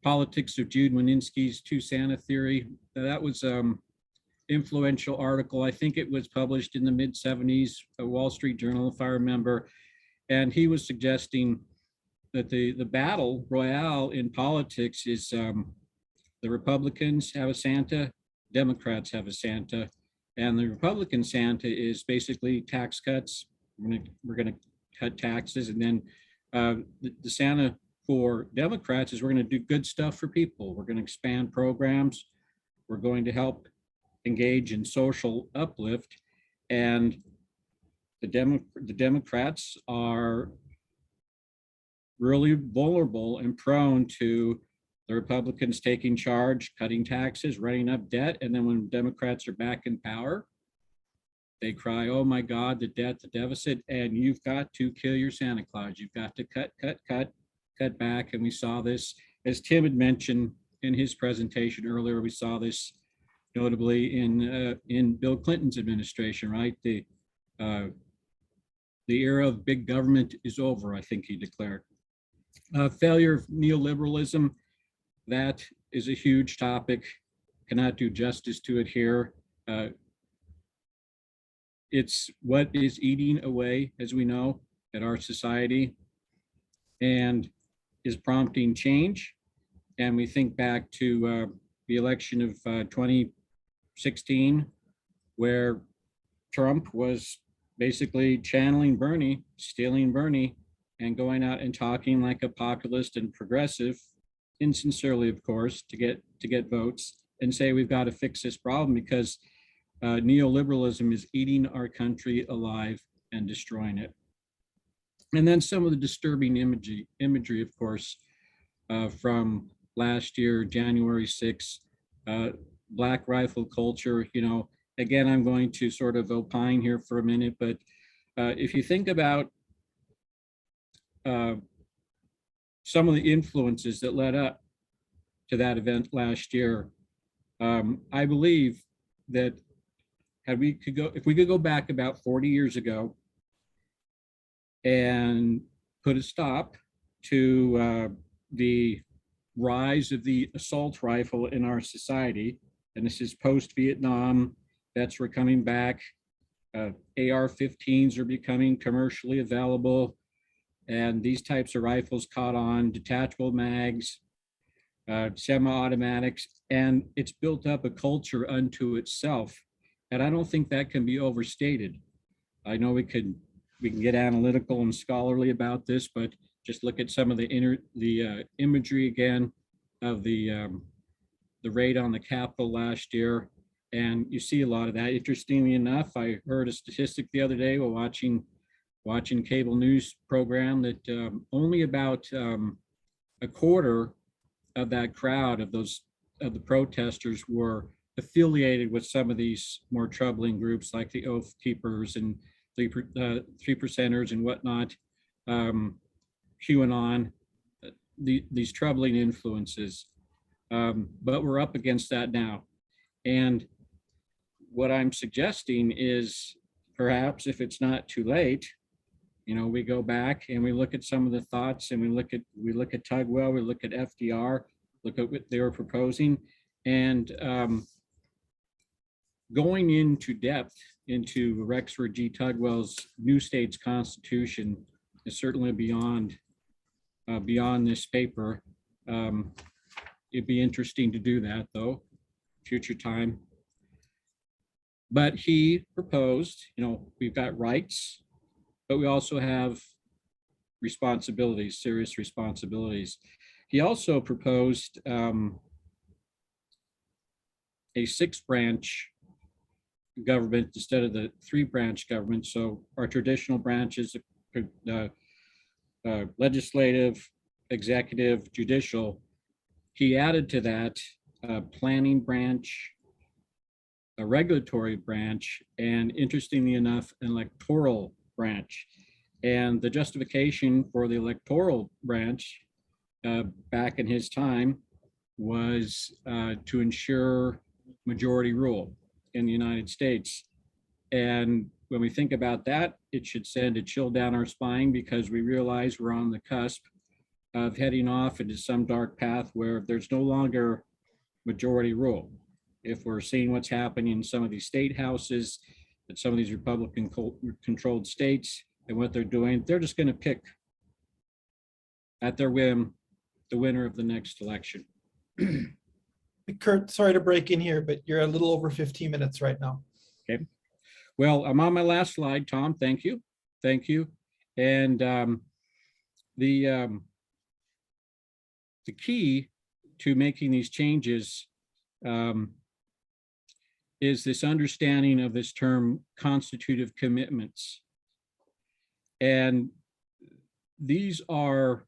Politics of Jude Wanniski's Two Santa theory, that was influential article. I think it was published in the mid 70s, a Wall Street Journal, if I remember. And he was suggesting that the battle royale in politics is the Republicans have a Santa, Democrats have a Santa, and the Republican Santa is basically tax cuts. We're gonna cut taxes, and then the Santa for Democrats is we're gonna do good stuff for people. We're gonna expand programs. We're going to help engage in social uplift, and the Democrats are really vulnerable and prone to the Republicans taking charge, cutting taxes, running up debt, and then when Democrats are back in power, they cry, oh my God, the debt, the deficit, and you've got to kill your Santa Claus. You've got to cut back. And we saw this, as Tim had mentioned in his presentation earlier, we saw this notably in Bill Clinton's administration, right? The era of big government is over, I think he declared. Failure of neoliberalism, that is a huge topic. Cannot do justice to it here. It's what is eating away, as we know, at our society and is prompting change. And we think back to the election of 2016, where Trump was basically channeling Bernie, stealing Bernie, and going out and talking like a populist and progressive, insincerely, of course, to get votes, and say we've got to fix this problem because neoliberalism is eating our country alive and destroying it. And then some of the disturbing imagery, of course, from last year, January 6th, Black rifle culture. Again, I'm going to sort of opine here for a minute, but if you think about some of the influences that led up to that event last year, I believe that if we could go back about 40 years ago and put a stop to the rise of the assault rifle in our society, and this is post-Vietnam, vets were coming back, AR-15s are becoming commercially available, and these types of rifles caught on, detachable mags, semi-automatics, and it's built up a culture unto itself. And I don't think that can be overstated. I know we can get analytical and scholarly about this, but just look at some of the imagery again of the raid on the Capitol last year, and you see a lot of that. Interestingly enough, I heard a statistic the other day while watching cable news program that only about a quarter of that crowd of the protesters were affiliated with some of these more troubling groups like the Oath Keepers and the 3%ers and whatnot, QAnon, these troubling influences. But we're up against that now. And what I'm suggesting is perhaps if it's not too late, we go back and we look at some of the thoughts, and we look at Tugwell, we look at FDR, look at what they were proposing, and going into depth into Rexford G. Tugwell's New States Constitution is certainly beyond this paper. It'd be interesting to do that, though, future time. But he proposed, we've got rights, but we also have responsibilities, serious responsibilities. He also proposed a 6-branch government instead of the 3-branch government. So our traditional branches, legislative, executive, judicial, he added to that a planning branch, a regulatory branch, and interestingly enough, an electoral branch. And the justification for the electoral branch back in his time was to ensure majority rule in the United States. And when we think about that, it should send a chill down our spine, because we realize we're on the cusp of heading off into some dark path where there's no longer majority rule. If we're seeing what's happening in some of these state houses, in some of these Republican controlled states, and what they're doing, they're just going to pick at their whim the winner of the next election. Kurt, sorry to break in here, but you're a little over 15 minutes right now. Okay. Well, I'm on my last slide, Tom. Thank you. Thank you. And the key to making these changes is this understanding of this term constitutive commitments. And these are,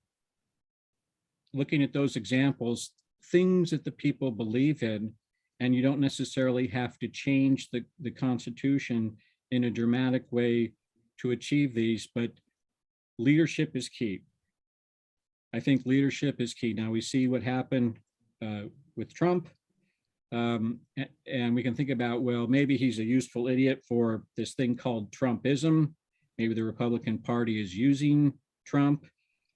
looking at those examples, things that the people believe in, and you don't necessarily have to change the Constitution in a dramatic way to achieve these, but leadership is key. I think leadership is key. Now we see what happened with Trump, and we can think about, well, maybe he's a useful idiot for this thing called Trumpism. Maybe the Republican Party is using Trump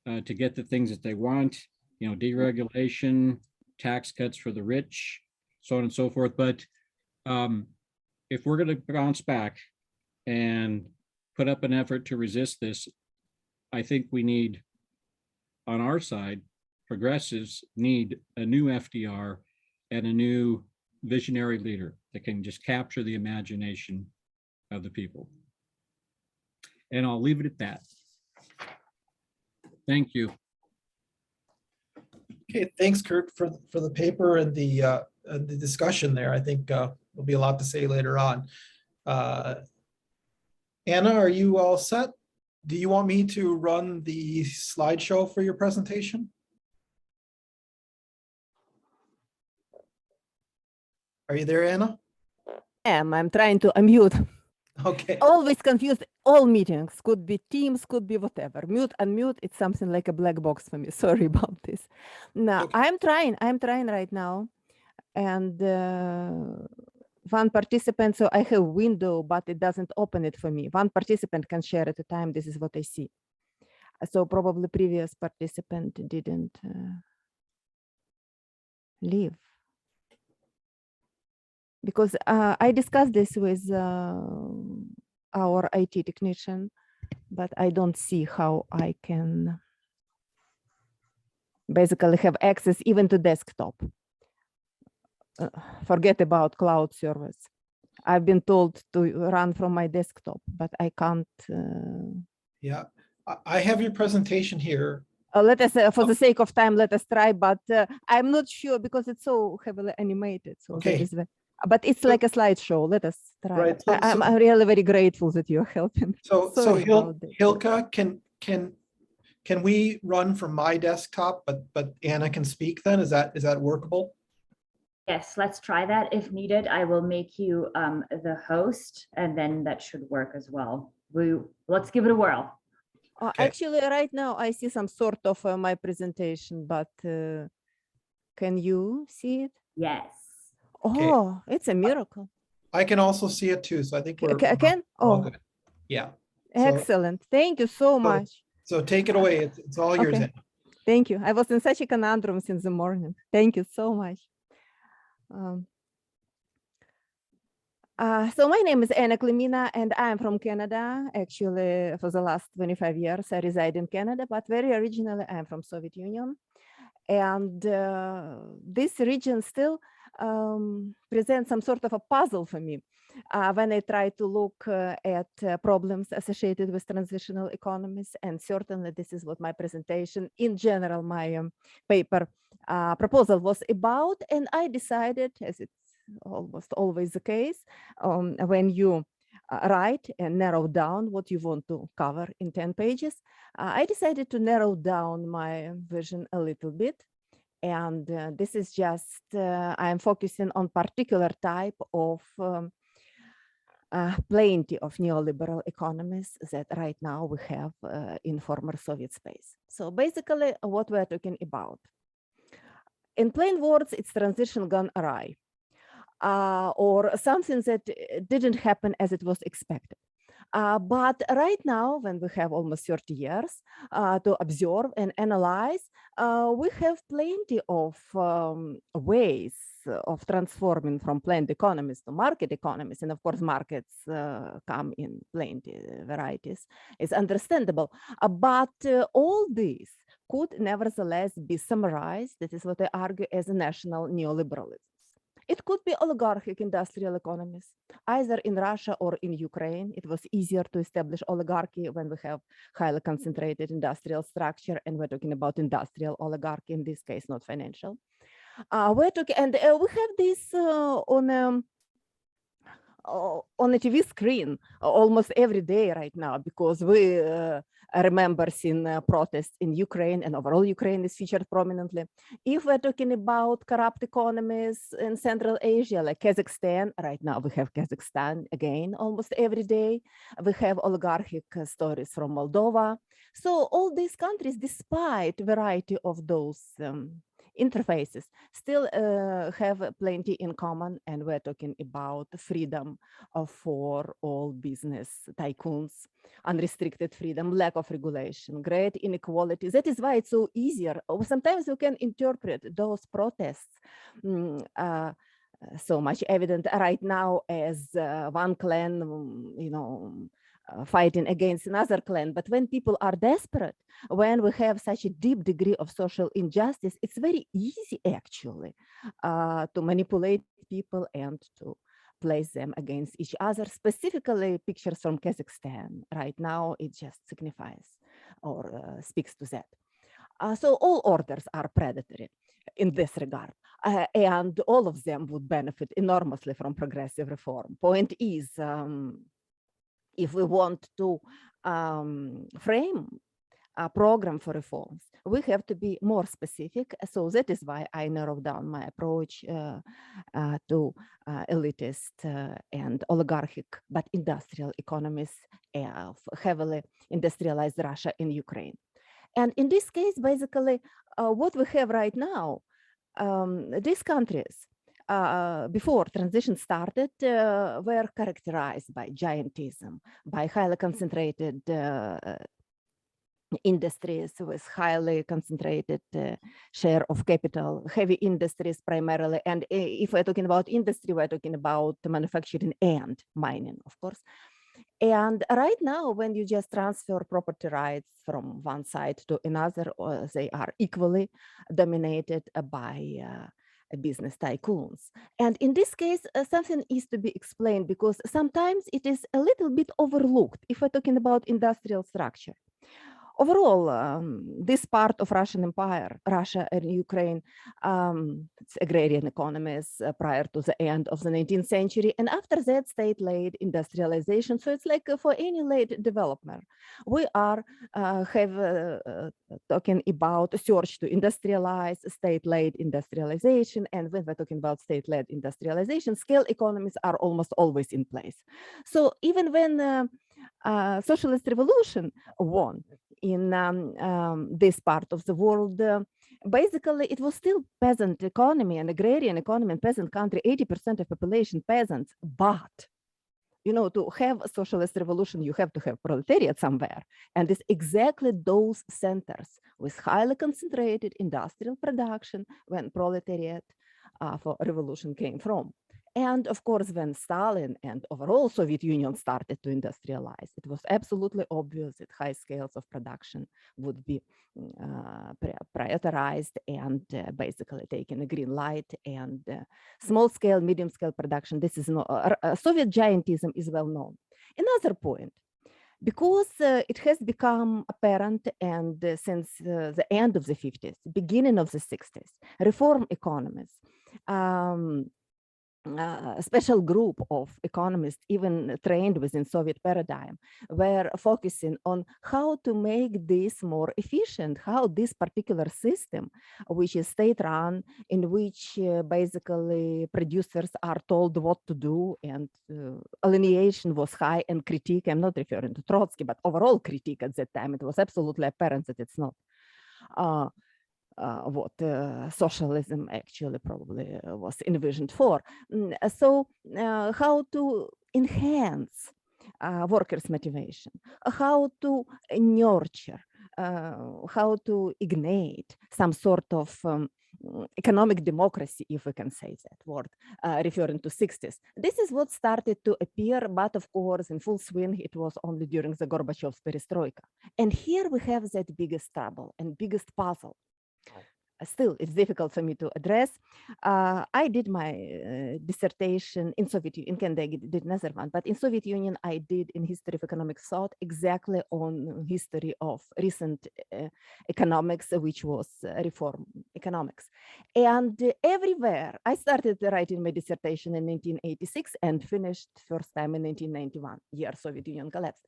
to get the things that they want, deregulation, tax cuts for the rich, so on and so forth. But if we're going to bounce back and put up an effort to resist this, I think we need, on our side, progressives need a new FDR and a new visionary leader that can just capture the imagination of the people. And I'll leave it at that. Thank you. Okay, thanks, Kurt, for the paper and the discussion there. I think there'll be a lot to say later on. Anna, are you all set? do you want me to run the slideshow for your presentation? Are you there, Anna? I'm trying to unmute. Okay. Always confused. All meetings could be Teams, could be whatever. Mute, unmute. It's something like a black box for me. Sorry about this. Now Okay. I'm trying right now, and one participant. So I have window, but it doesn't open it for me. One participant can share at a time. This is what I see. So probably previous participant didn't leave. Because I discussed this with our IT technician, but I don't see how I can basically have access even to desktop. Forget about cloud service. I've been told to run from my desktop, but I can't. Yeah, I have your presentation here. Let us, for the sake of time, let us try, but I'm not sure because it's so heavily animated. So Okay. that is but it's like a slideshow. Let us try. Right, so- I'm really very grateful that you're helping. So Sorry about that. Hilka, can we run from my desktop, but Anna can speak then? Is that workable? Yes, let's try that. If needed, I will make you the host, and then that should work as well. Let's give it a whirl. Okay. Actually, right now I see some sort of my presentation, but can you see it? Yes. Oh, it's a miracle. I can also see it too, so I think we're Can? all Oh, good. Yeah. excellent. Thank you so much. So take it away. It's all yours. Okay. Anna. Thank you. I was in such a conundrum since the morning. Thank you so much. So my name is Klimina, and I'm from Canada. Actually, for the last 25 years, I reside in Canada, but very originally, I'm from Soviet Union. And this region still presents some sort of a puzzle for me when I try to look at problems associated with transitional economies. And certainly this is what my presentation, in general, my paper proposal was about. And I decided, as it's almost always the case, when you write and narrow down what you want to cover in 10 pages, I decided to narrow down my vision a little bit. And this is just, I'm focusing on particular type of plenty of neoliberal economies that right now we have in former Soviet space. So basically what we're talking about. In plain words, it's transition gone awry. Or something that didn't happen as it was expected. But right now, when we have almost 30 years to observe and analyze, we have plenty of ways of transforming from planned economies to market economies. And of course, markets come in plenty varieties. It's understandable. But all these could nevertheless be summarized, that is what I argue, as a national neoliberalism. It could be oligarchic industrial economies, either in Russia or in Ukraine. It was easier to establish oligarchy when we have highly concentrated industrial structure, and we're talking about industrial oligarchy in this case, not financial. We're talking, and we have this on a TV screen almost every day right now, because we remember seeing protests in Ukraine, and overall Ukraine is featured prominently. If we're talking about corrupt economies in Central Asia, like Kazakhstan, right now we have Kazakhstan again almost every day. We have oligarchic stories from Moldova. So all these countries, despite variety of those interfaces, still have plenty in common, and we're talking about freedom for all business tycoons, unrestricted freedom, lack of regulation, great inequality. That is why it's so easier. Sometimes you can interpret those protests so much evident right now as one clan, fighting against another clan. But when people are desperate, when we have such a deep degree of social injustice, it's very easy actually to manipulate people and to place them against each other. Specifically, pictures from Kazakhstan right now, it just signifies or speaks to that. So all orders are predatory in this regard, and all of them would benefit enormously from progressive reform. Point is, if we want to frame a program for reforms, we have to be more specific. So that is why I narrowed down my approach to elitist and oligarchic, but industrial economies of heavily industrialized Russia and Ukraine. And in this case, basically, what we have right now, these countries, before transition started, were characterized by giantism, by highly concentrated industries with highly concentrated share of capital, heavy industries primarily. And if we're talking about industry, we're talking about manufacturing and mining, of course. And right now, when you just transfer property rights from one side to another, they are equally dominated by business tycoons. And in this case, something is to be explained, because sometimes it is a little bit overlooked if we're talking about industrial structure. Overall, this part of Russian Empire, Russia and Ukraine, it's agrarian economies prior to the end of the 19th century. And after that, state-led industrialization. So it's like for any late developer, we are talking about a search to industrialize, state-led industrialization. And when we're talking about state-led industrialization, scale economies are almost always in place. So even when socialist revolution won in this part of the world, basically it was still peasant economy and agrarian economy and peasant country, 80% of population peasants. But, you know, to have a socialist revolution, you have to have proletariat somewhere. And it's exactly those centers with highly concentrated industrial production when proletariat for revolution came from. And of course, when Stalin and overall Soviet Union started to industrialize, it was absolutely obvious that high scales of production would be prioritized and basically taken a green light, and small scale, medium scale production. This is no, Soviet giantism is well known. Another point, because it has become apparent, and since the end of the 50s, beginning of the 60s, reform economies, a special group of economists, even trained within Soviet paradigm, were focusing on how to make this more efficient, how this particular system, which is state-run, in which basically producers are told what to do, and alienation was high, and critique, I'm not referring to Trotsky, but overall critique at that time, it was absolutely apparent that it's not what socialism actually probably was envisioned for. So how to enhance workers' motivation, how to nurture, how to ignite some sort of economic democracy, if we can say that word, referring to 60s. This is what started to appear, but of course, in full swing, it was only during the Gorbachev's perestroika. And here we have that biggest trouble and biggest puzzle. Still, it's difficult for me to address. I did my dissertation in Soviet Union, in Canada, I did another one, but in Soviet Union, I did in history of economic thought exactly on history of recent economics, which was reform economics. And everywhere, I started writing my dissertation in 1986 and finished first time in 1991, year Soviet Union collapsed,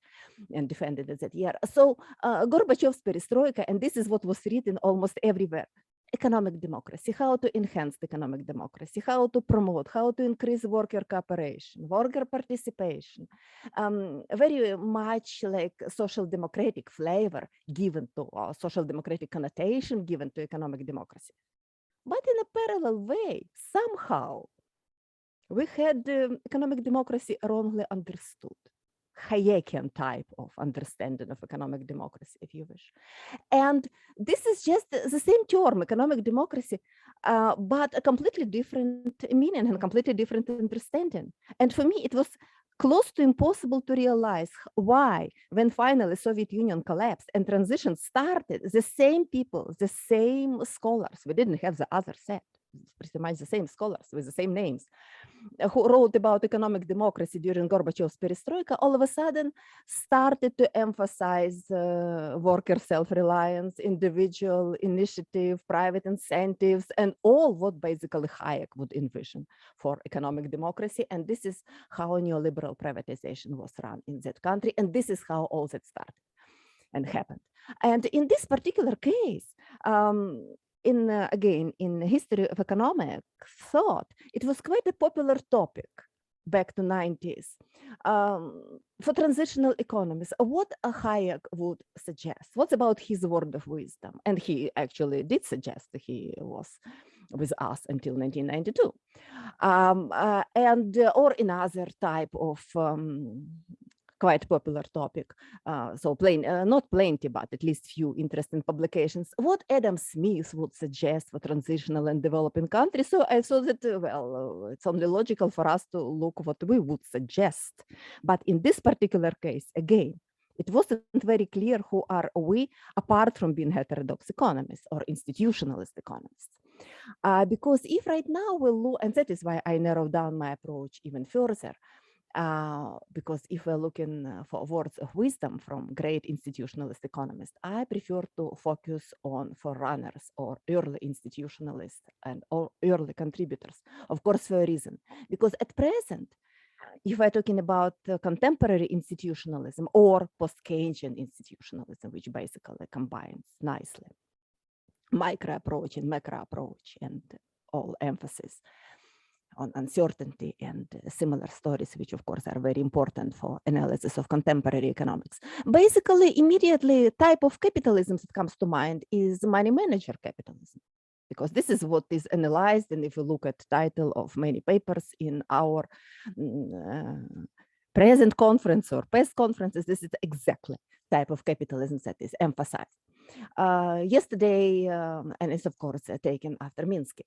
and defended it that year. So Gorbachev's perestroika, and this is what was written almost everywhere. Economic democracy, how to enhance the economic democracy, how to promote, how to increase worker cooperation, worker participation, very much like social democratic flavor given to social democratic connotation given to economic democracy. But in a parallel way, somehow, we had economic democracy wrongly understood. Hayekian type of understanding of economic democracy, if you wish. And this is just the same term, economic democracy, but a completely different meaning and completely different understanding. And for me, it was close to impossible to realize why, when finally Soviet Union collapsed and transition started, the same people, the same scholars, we didn't have the other set, pretty much the same scholars with the same names, who wrote about economic democracy during Gorbachev's perestroika, all of a sudden started to emphasize worker self-reliance, individual initiative, private incentives, and all what basically Hayek would envision for economic democracy. And this is how neoliberal privatization was run in that country. And this is how all that started and happened. And in this particular case, again, in the history of economic thought, it was quite a popular topic back to 90s for transitional economies. What Hayek would suggest? What's about his word of wisdom? And he actually did suggest, he was with us until 1992. Or another type of quite popular topic. Not plenty, but at least few interesting publications. What Adam Smith would suggest for transitional and developing countries. So I thought that, it's only logical for us to look what we would suggest. But in this particular case, again, it wasn't very clear who are we apart from being heterodox economists or institutionalist economists. Because if right now we look, and that is why I narrowed down my approach even further, because if we're looking for words of wisdom from great institutionalist economists, I prefer to focus on forerunners or early institutionalists and all early contributors, of course, for a reason. Because at present, if we're talking about contemporary institutionalism or post-Keynesian institutionalism, which basically combines nicely micro approach and macro approach and all emphasis on uncertainty and similar stories, which of course are very important for analysis of contemporary economics. Basically, immediately type of capitalism that comes to mind is money manager capitalism, because this is what is analyzed. And if you look at the title of many papers in our present conference or past conferences, this is exactly type of capitalism that is emphasized. Yesterday, and it's of course taken after Minsky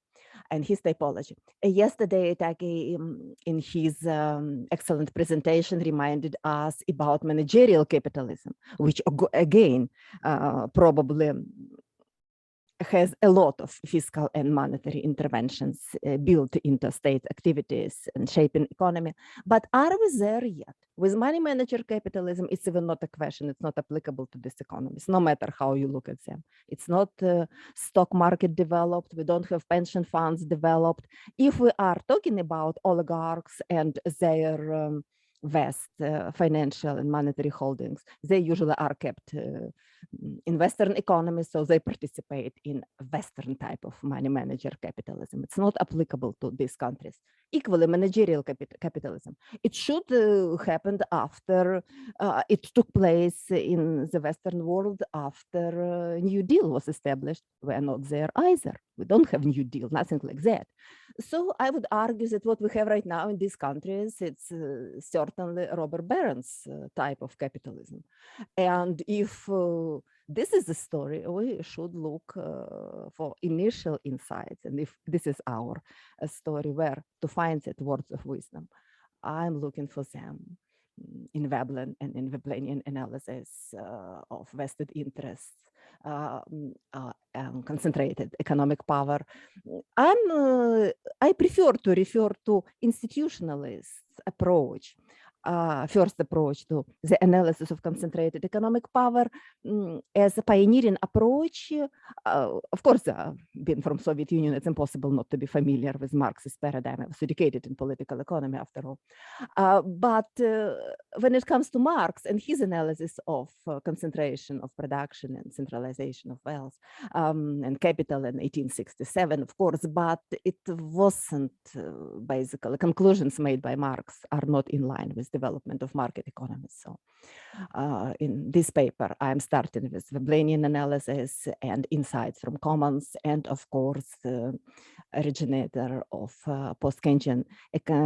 and his typology. Yesterday, Taki, in his excellent presentation, reminded us about managerial capitalism, which again, probably has a lot of fiscal and monetary interventions built into state activities and shaping economy. But are we there yet? With money manager capitalism, it's even not a question. It's not applicable to these economies, no matter how you look at them. It's not stock market developed. We don't have pension funds developed. If we are talking about oligarchs and their vast financial and monetary holdings, they usually are kept in Western economies, so they participate in Western type of money manager capitalism. It's not applicable to these countries. Equally, managerial capitalism. It should happen after it took place in the Western world after New Deal was established. We're not there either. We don't have New Deal, nothing like that. So I would argue that what we have right now in these countries, it's certainly Robert Barron's type of capitalism. And if this is the story, we should look for initial insights. And if this is our story, where to find that words of wisdom, I'm looking for them in Veblen and in Veblenian analysis of vested interests, concentrated economic power. I prefer to refer to institutionalist approach, first approach to the analysis of concentrated economic power as a pioneering approach. Of course, being from Soviet Union, it's impossible not to be familiar with Marxist paradigm. I was educated in political economy after all. But when it comes to Marx and his analysis of concentration of production and centralization of wealth and capital in 1867, of course, but it wasn't basically conclusions made by Marx are not in line with development of market economy. So in this paper, I'm starting with Veblenian analysis and insights from Commons, and of course, originator of post-Keynesian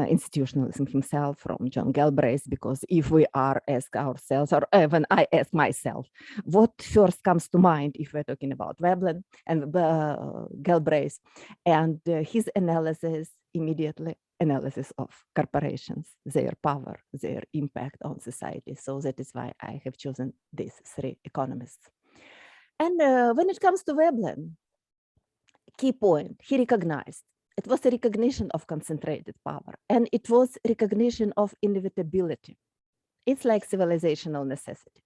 institutionalism himself from John Galbraith, because if we are ask ourselves, or even I ask myself, what first comes to mind if we're talking about Veblen and Galbraith and his analysis immediately, analysis of corporations, their power, their impact on society. So that is why I have chosen these three economists. And when it comes to Veblen, key point, he recognized It was a recognition of concentrated power, and it was recognition of inevitability. It's like civilizational necessity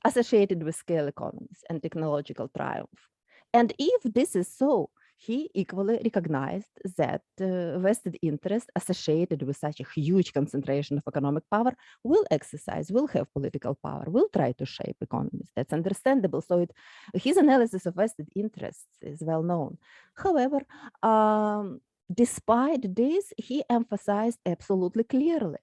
associated with scale economies and technological triumph. And if this is so, he equally recognized that vested interest associated with such a huge concentration of economic power will exercise, will have political power, will try to shape economies. That's understandable. So his analysis of vested interests is well known. However, despite this, he emphasized absolutely clearly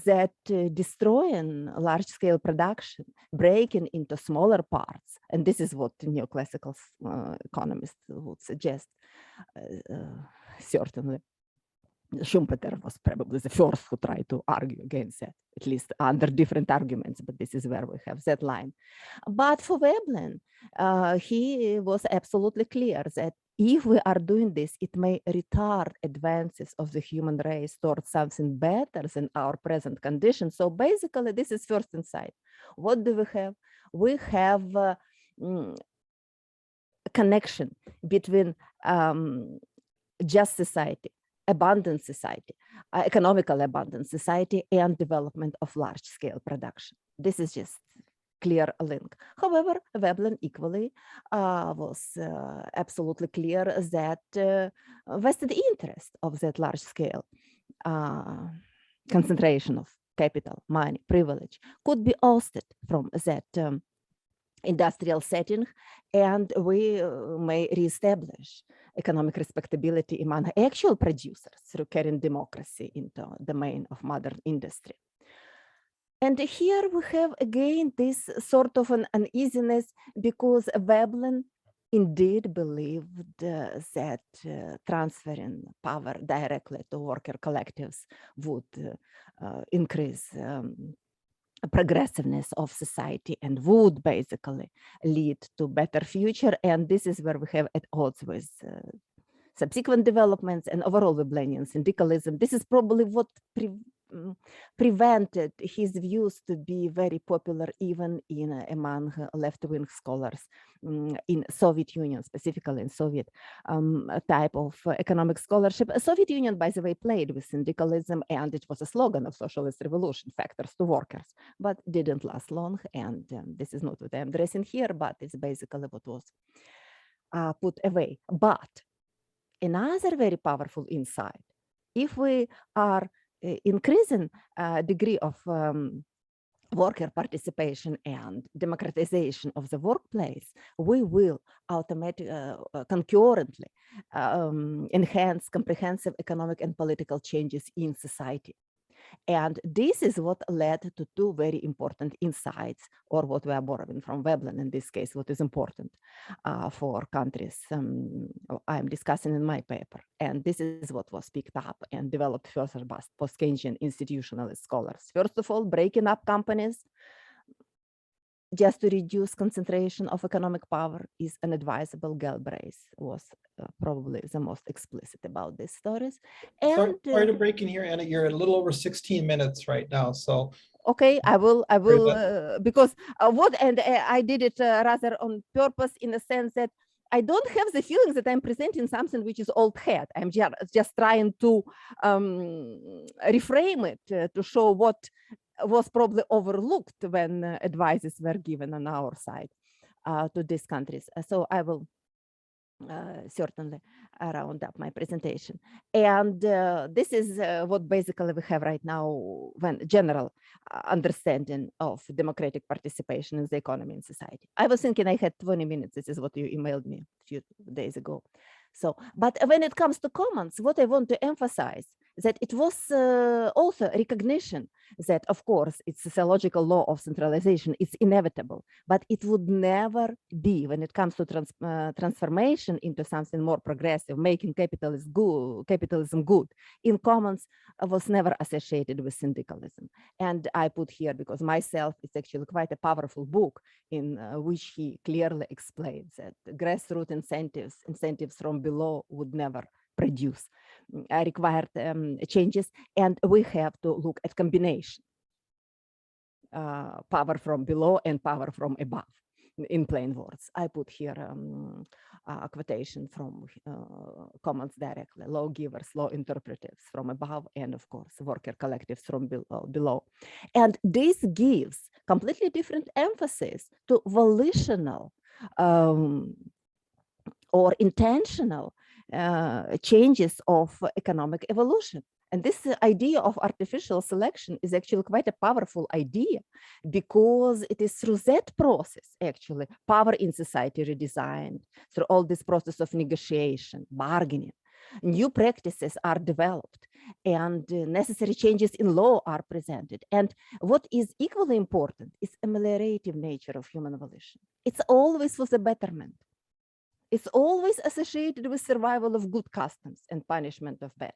that destroying large-scale production, breaking into smaller parts, and this is what neoclassical economists would suggest, certainly. Schumpeter was probably the first who tried to argue against that, at least under different arguments, but this is where we have that line. But for Veblen, he was absolutely clear that if we are doing this, it may retard advances of the human race towards something better than our present condition. So basically, this is first insight. What do we have? We have a connection between just society, abundant society, economical abundant society, and development of large-scale production. This is just clear link. However, Veblen equally was absolutely clear that vested interest of that large-scale concentration of capital, money, privilege could be ousted from that industrial setting, and we may reestablish economic respectability among actual producers through carrying democracy into the domain of modern industry. And here we have again this sort of an uneasiness because Veblen indeed believed that transferring power directly to worker collectives would increase progressiveness of society and would basically lead to better future. And this is where we have at odds with subsequent developments and overall Veblenian syndicalism. This is probably what prevented his views to be very popular even among left-wing scholars in Soviet Union, specifically in Soviet type of economic scholarship. Soviet Union, by the way, played with syndicalism, and it was a slogan of socialist revolution, factors to workers, but didn't last long. And this is not what I'm addressing here, but it's basically what was put away. But another very powerful insight, if we are increasing degree of worker participation and democratization of the workplace, we will automatically, concurrently enhance comprehensive economic and political changes in society. And this is what led to two very important insights, or what we are borrowing from Veblen in this case, what is important for countries I'm discussing in my paper. And this is what was picked up and developed further by post-Keynesian institutionalist scholars. First of all, breaking up companies just to reduce concentration of economic power is unadvisable. Galbraith was probably the most explicit about these stories. And sorry to break in here, Anna. You're a little over 16 minutes right now, so. Okay, I will, because I did it rather on purpose in the sense that I don't have the feeling that I'm presenting something which is old hat. I'm just trying to reframe it to show what was probably overlooked when advices were given on our side to these countries. So I will certainly round up my presentation. And this is what basically we have right now when general understanding of democratic participation in the economy and society. I was thinking I had 20 minutes. This is what you emailed me a few days ago. So, but when it comes to commons, what I want to emphasize that it was also recognition that, of course, it's sociological law of centralization, it's inevitable, but it would never be, when it comes to transformation into something more progressive, making capitalism good, in commons was never associated with syndicalism. And I put here, because myself, it's actually quite a powerful book in which he clearly explains that grassroots incentives from below would never produce required changes, and we have to look at combination, power from below and power from above, in plain words. I put here quotation from Commons directly, lawgivers, law interpreters from above, and of course, worker collectives from below. And this gives completely different emphasis to volitional or intentional changes of economic evolution. And this idea of artificial selection is actually quite a powerful idea, because it is through that process, actually, power in society redesigned, through all this process of negotiation, bargaining, new practices are developed, and necessary changes in law are presented. And what is equally important is ameliorative nature of human volition. It's always for the betterment. It's always associated with survival of good customs and punishment of bad.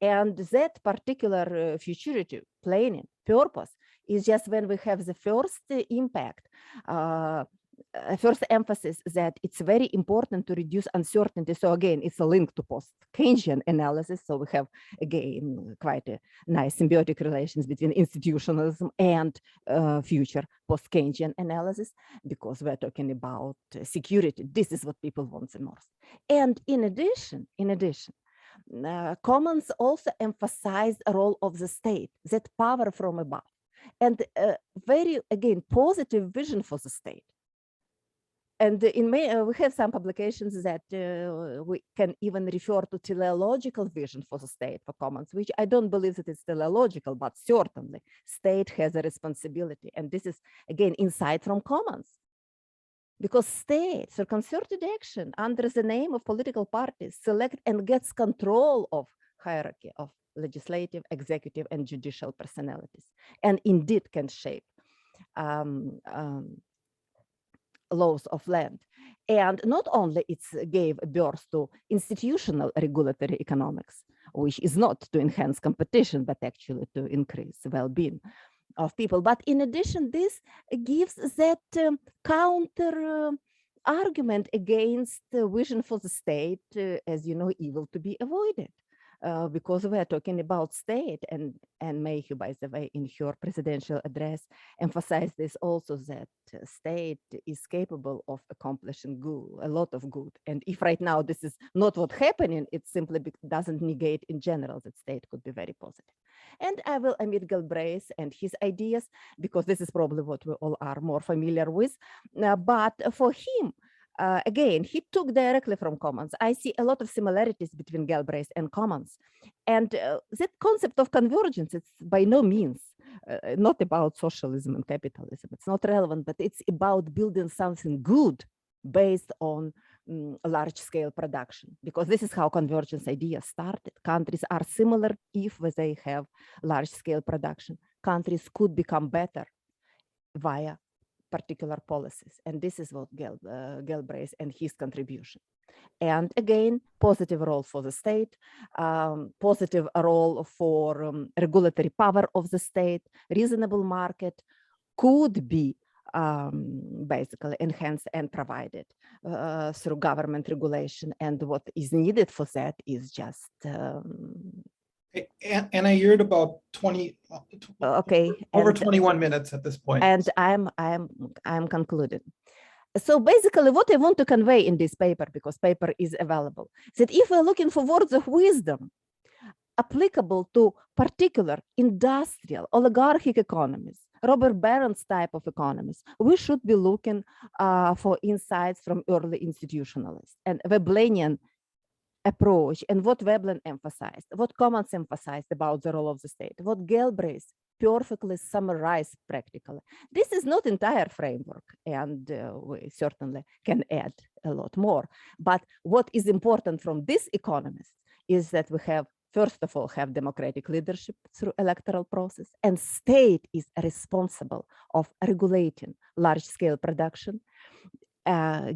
And that particular futurity planning purpose is just when we have the first impact, first emphasis that it's very important to reduce uncertainty. So again, it's a link to post-Keynesian analysis. So we have, again, quite a nice symbiotic relations between institutionalism and future post-Keynesian analysis, because we're talking about security. This is what people want the most. And in addition, Commons also emphasize a role of the state, that power from above, and a very, again, positive vision for the state. And we have some publications that we can even refer to teleological vision for the state for Commons, which I don't believe that it's teleological, but certainly state has a responsibility. And this is, again, insight from Commons. Because states or concerted action under the name of political parties select and gets control of hierarchy of legislative, executive, and judicial personalities, and indeed can shape laws of land. And not only it gave birth to institutional regulatory economics, which is not to enhance competition, but actually to increase well-being of people. But in addition, this gives that counter argument against the vision for the state, as you know, evil to be avoided. Because we are talking about state, and Mayhew, by the way, in her presidential address, emphasized this also, that state is capable of accomplishing good, a lot of good. And if right now this is not what's happening, it simply doesn't negate in general that state could be very positive. And I will omit Galbraith and his ideas, because this is probably what we all are more familiar with. But for him, again, he took directly from Commons. I see a lot of similarities between Galbraith and Commons. And that concept of convergence, it's by no means not about socialism and capitalism. It's not relevant, but it's about building something good based on large-scale production, because this is how convergence ideas started. Countries are similar if they have large-scale production. Countries could become better via particular policies. And this is what Galbraith and his contribution. And again, positive role for the state, positive role for regulatory power of the state, reasonable market could be basically enhanced and provided through government regulation. And what is needed for that is just and I heard about 20 okay, over and 21 minutes at this point. And I'm concluding. So basically what I want to convey in this paper, because paper is available, that if we're looking for words of wisdom applicable to particular industrial oligarchic economies, Robert Barron's type of economies, we should be looking for insights from early institutionalists and Veblenian approach, and what Veblen emphasized, what Commons emphasized about the role of the state, what Galbraith perfectly summarized practically. This is not entire framework, and we certainly can add a lot more. But what is important from this economist is that we have, first of all, have democratic leadership through electoral process, and state is responsible of regulating large-scale production,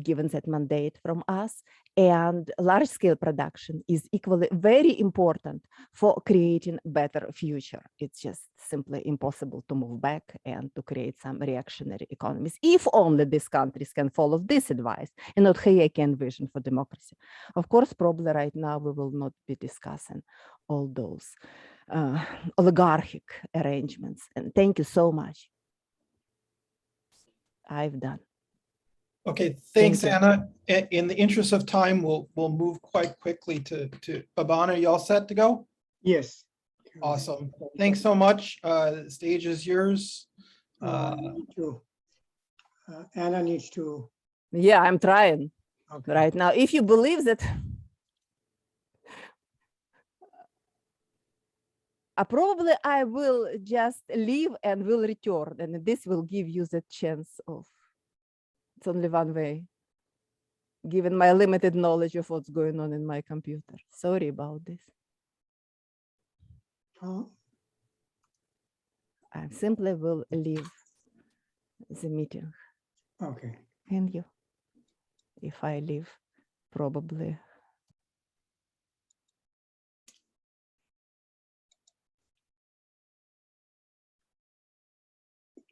given that mandate from us. And large-scale production is equally very important for creating a better future. It's just simply impossible to move back and to create some reactionary economies, if only these countries can follow this advice and not Hayekian vision for democracy. Of course, probably right now we will not be discussing all those oligarchic arrangements. And thank you so much. I've done. Okay, thanks, Thank you. Anna. In the interest of time, we'll move quite quickly to Baban. Are you all set to go? Yes. Awesome. Thanks so much. The stage is yours. Anna needs to. Yeah, I'm trying Okay. right now. If you believe that, probably I will just leave and will return, and this will give you the chance of, it's only one way, given my limited knowledge of what's going on in my computer. Sorry about this. I simply will leave the meeting. Okay. And you, if I leave, probably.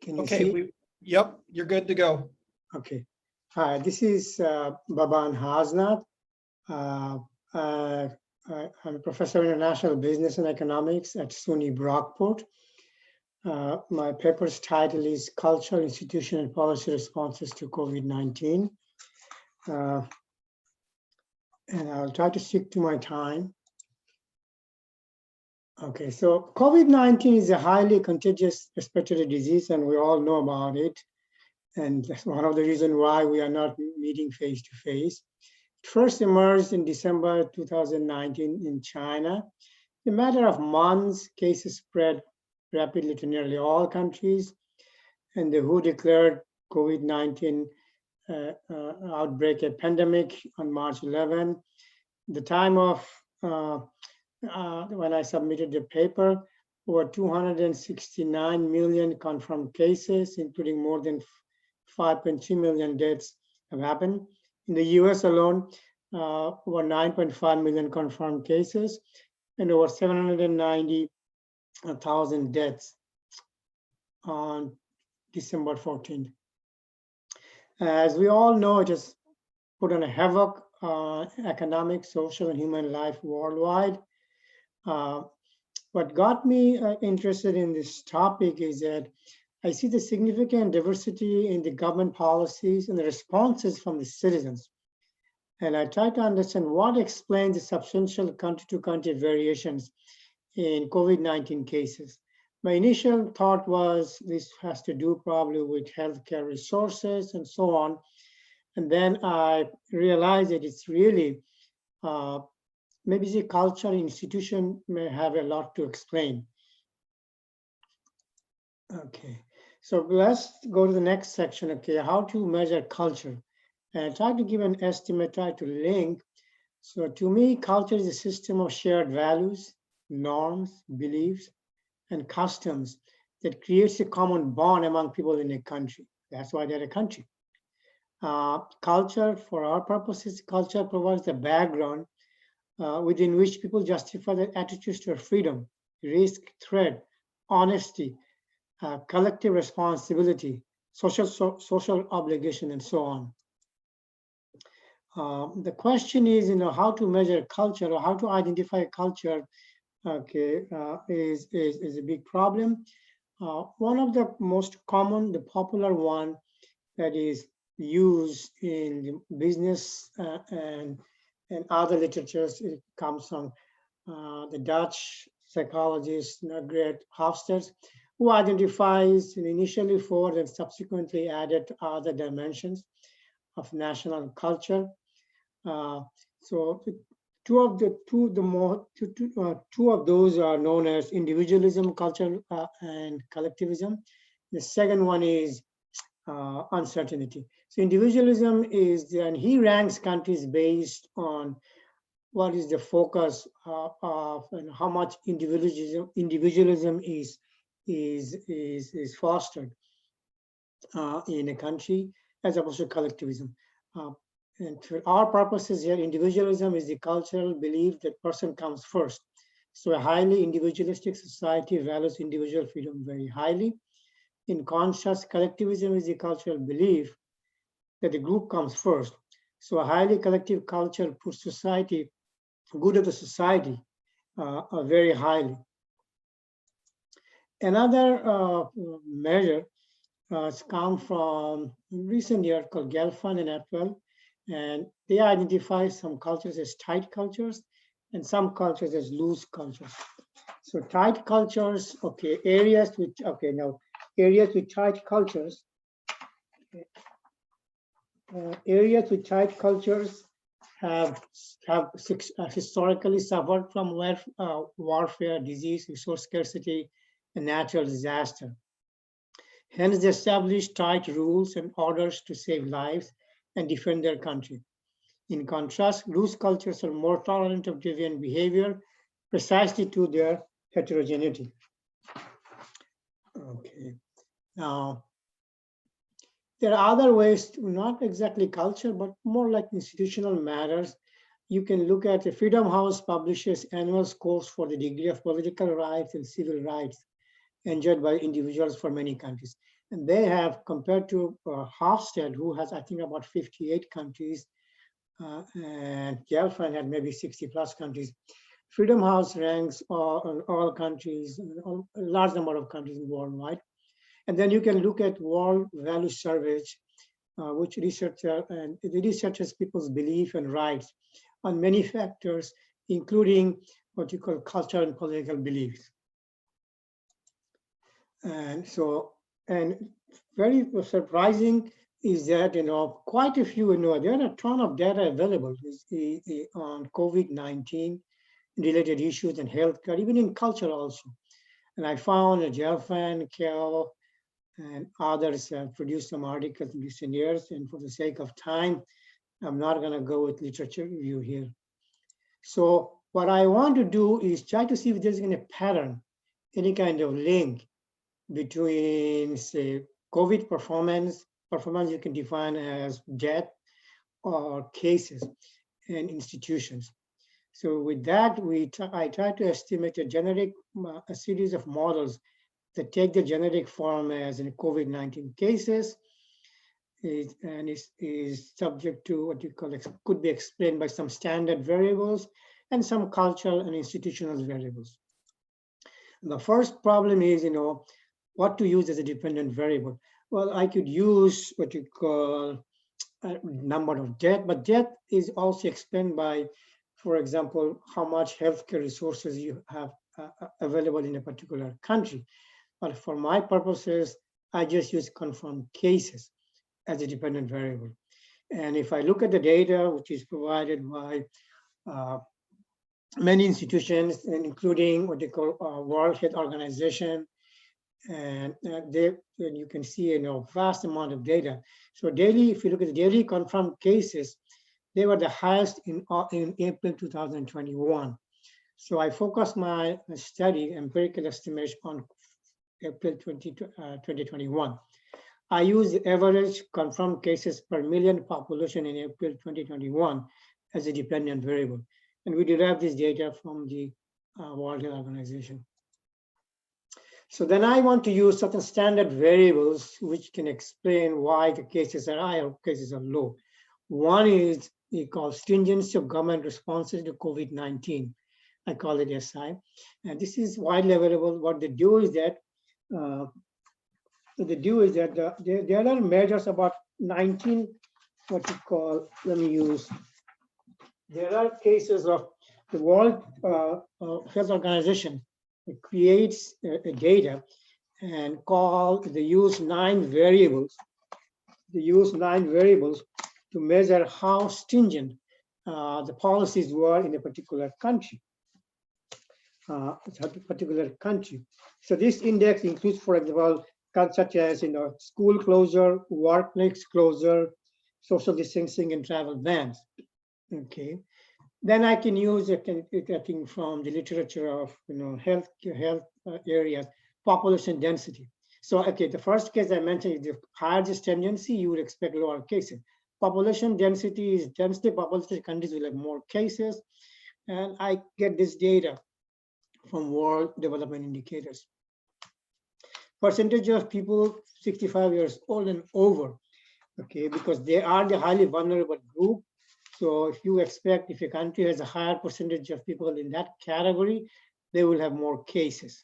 Can you Okay, see? yep, you're good to go. Okay. Hi, this is Baban Hasnat. I'm a professor of international business and economics at SUNY Brockport. My paper's title is Culture, Institution, and Policy Responses to COVID-19. And I'll try to stick to my time. Okay, so COVID-19 is a highly contagious respiratory disease, and we all know about it. And that's one of the reasons why we are not meeting face to face. It first emerged in December 2019 in China. In a matter of months, cases spread rapidly to nearly all countries, and the WHO declared COVID-19 outbreak a pandemic on March 11. The time of when I submitted the paper, over 269 million confirmed cases, including more than 5.2 million deaths have happened. In the US alone, over 9.5 million confirmed cases and over 790,000 deaths on December 14th. As we all know, it has put on a havoc on economic, social, and human life worldwide. What got me interested in this topic is that I see the significant diversity in the government policies and the responses from the citizens. And I try to understand what explains the substantial country-to-country variations in COVID-19 cases. My initial thought was this has to do probably with healthcare resources and so on. And then I realized that it's really, maybe the culture institution may have a lot to explain. Okay, so let's go to the next section. Okay, how to measure culture. And I try to give an estimate, try to link. So to me, culture is a system of shared values, norms, beliefs, and customs that creates a common bond among people in a country. That's why they're a country. Culture, for our purposes, culture provides the background within which people justify their attitudes to freedom, risk, threat, honesty, collective responsibility, social obligation, and so on. The question is, how to measure culture or how to identify culture. Okay, is a big problem. One of the most common, the popular one that is used in the business and other literatures, it comes from the Dutch psychologist Margaret Hofstede, who identifies initially 4 and subsequently added other dimensions of national culture. So two of those are known as individualism, culture, and collectivism. The second one is uncertainty. So individualism is, and he ranks countries based on what is the focus of and how much individualism is fostered in a country, as opposed to collectivism. And for our purposes here, individualism is the cultural belief that person comes first. So a highly individualistic society values individual freedom very highly. In contrast, collectivism is the cultural belief that the group comes first. So a highly collective culture puts society, good of the society, very highly. Another measure It's come from a recent year called Gelfand and Apple, and they identify some cultures as tight cultures and some cultures as loose cultures. So tight cultures, okay, areas with tight cultures, areas with tight cultures have historically suffered from warfare, disease, resource scarcity, and natural disaster. Hence, they establish tight rules and orders to save lives and defend their country. In contrast, loose cultures are more tolerant of deviant behavior precisely to their heterogeneity. Okay. Now, there are other ways, not exactly culture, but more like institutional matters. You can look at the Freedom House publishes annual scores for the degree of political rights and civil rights enjoyed by individuals for many countries. And they have, compared to Hofstede, who has, I think, about 58 countries, and Gelfand had maybe 60 plus countries. Freedom House ranks on all countries, a large number of countries worldwide. And then you can look at World Value Surveys, which researches people's belief and rights on many factors, including what you call cultural and political beliefs. And so, and very surprising is that, quite a few, there are a ton of data available on COVID-19 related issues and healthcare, even in culture also. And I found that Gelfand, Kell, and others have produced some articles in recent years. And for the sake of time, I'm not going to go with literature review here. So what I want to do is try to see if there's any pattern, any kind of link between, say, COVID performance you can define as death or cases and institutions. So with that, I try to estimate a series of models that take the generic form as in COVID-19 cases, and is subject to what you call, could be explained by some standard variables and some cultural and institutional variables. And the first problem is, what to use as a dependent variable. Well, I could use what you call a number of death, but death is also explained by, for example, how much healthcare resources you have available in a particular country. But for my purposes, I just use confirmed cases as a dependent variable. And if I look at the data, which is provided by many institutions, including what they call World Health Organization, and you can see a vast amount of data. So daily, if you look at the daily confirmed cases, they were the highest in April 2021. So I focused my study, empirical estimation, on April 2021. I use the average confirmed cases per million population in April 2021 as a dependent variable. And we derived this data from the World Health Organization. So then I want to use certain standard variables which can explain why the cases are high or cases are low. One is called stringency of government responses to COVID-19. I call it SI. And this is widely available. What they do is that there are measures about 19, what you call, there are cases of the World Health Organization. It creates a data and they use 9 variables. They use 9 variables to measure how stringent the policies were in a particular country. So this index includes, for example, such as school closure, workplace closure, social distancing, and travel bans. Okay. Then I can use I think from the literature of health areas, population density. So okay, the first case I mentioned is the higher the stringency, you would expect lower cases. Population density is densely populated countries will have more cases, and I get this data from World Development Indicators. Percentage of people 65 years old and over, okay, because they are the highly vulnerable group. So if you expect, if a country has a higher percentage of people in that category, they will have more cases.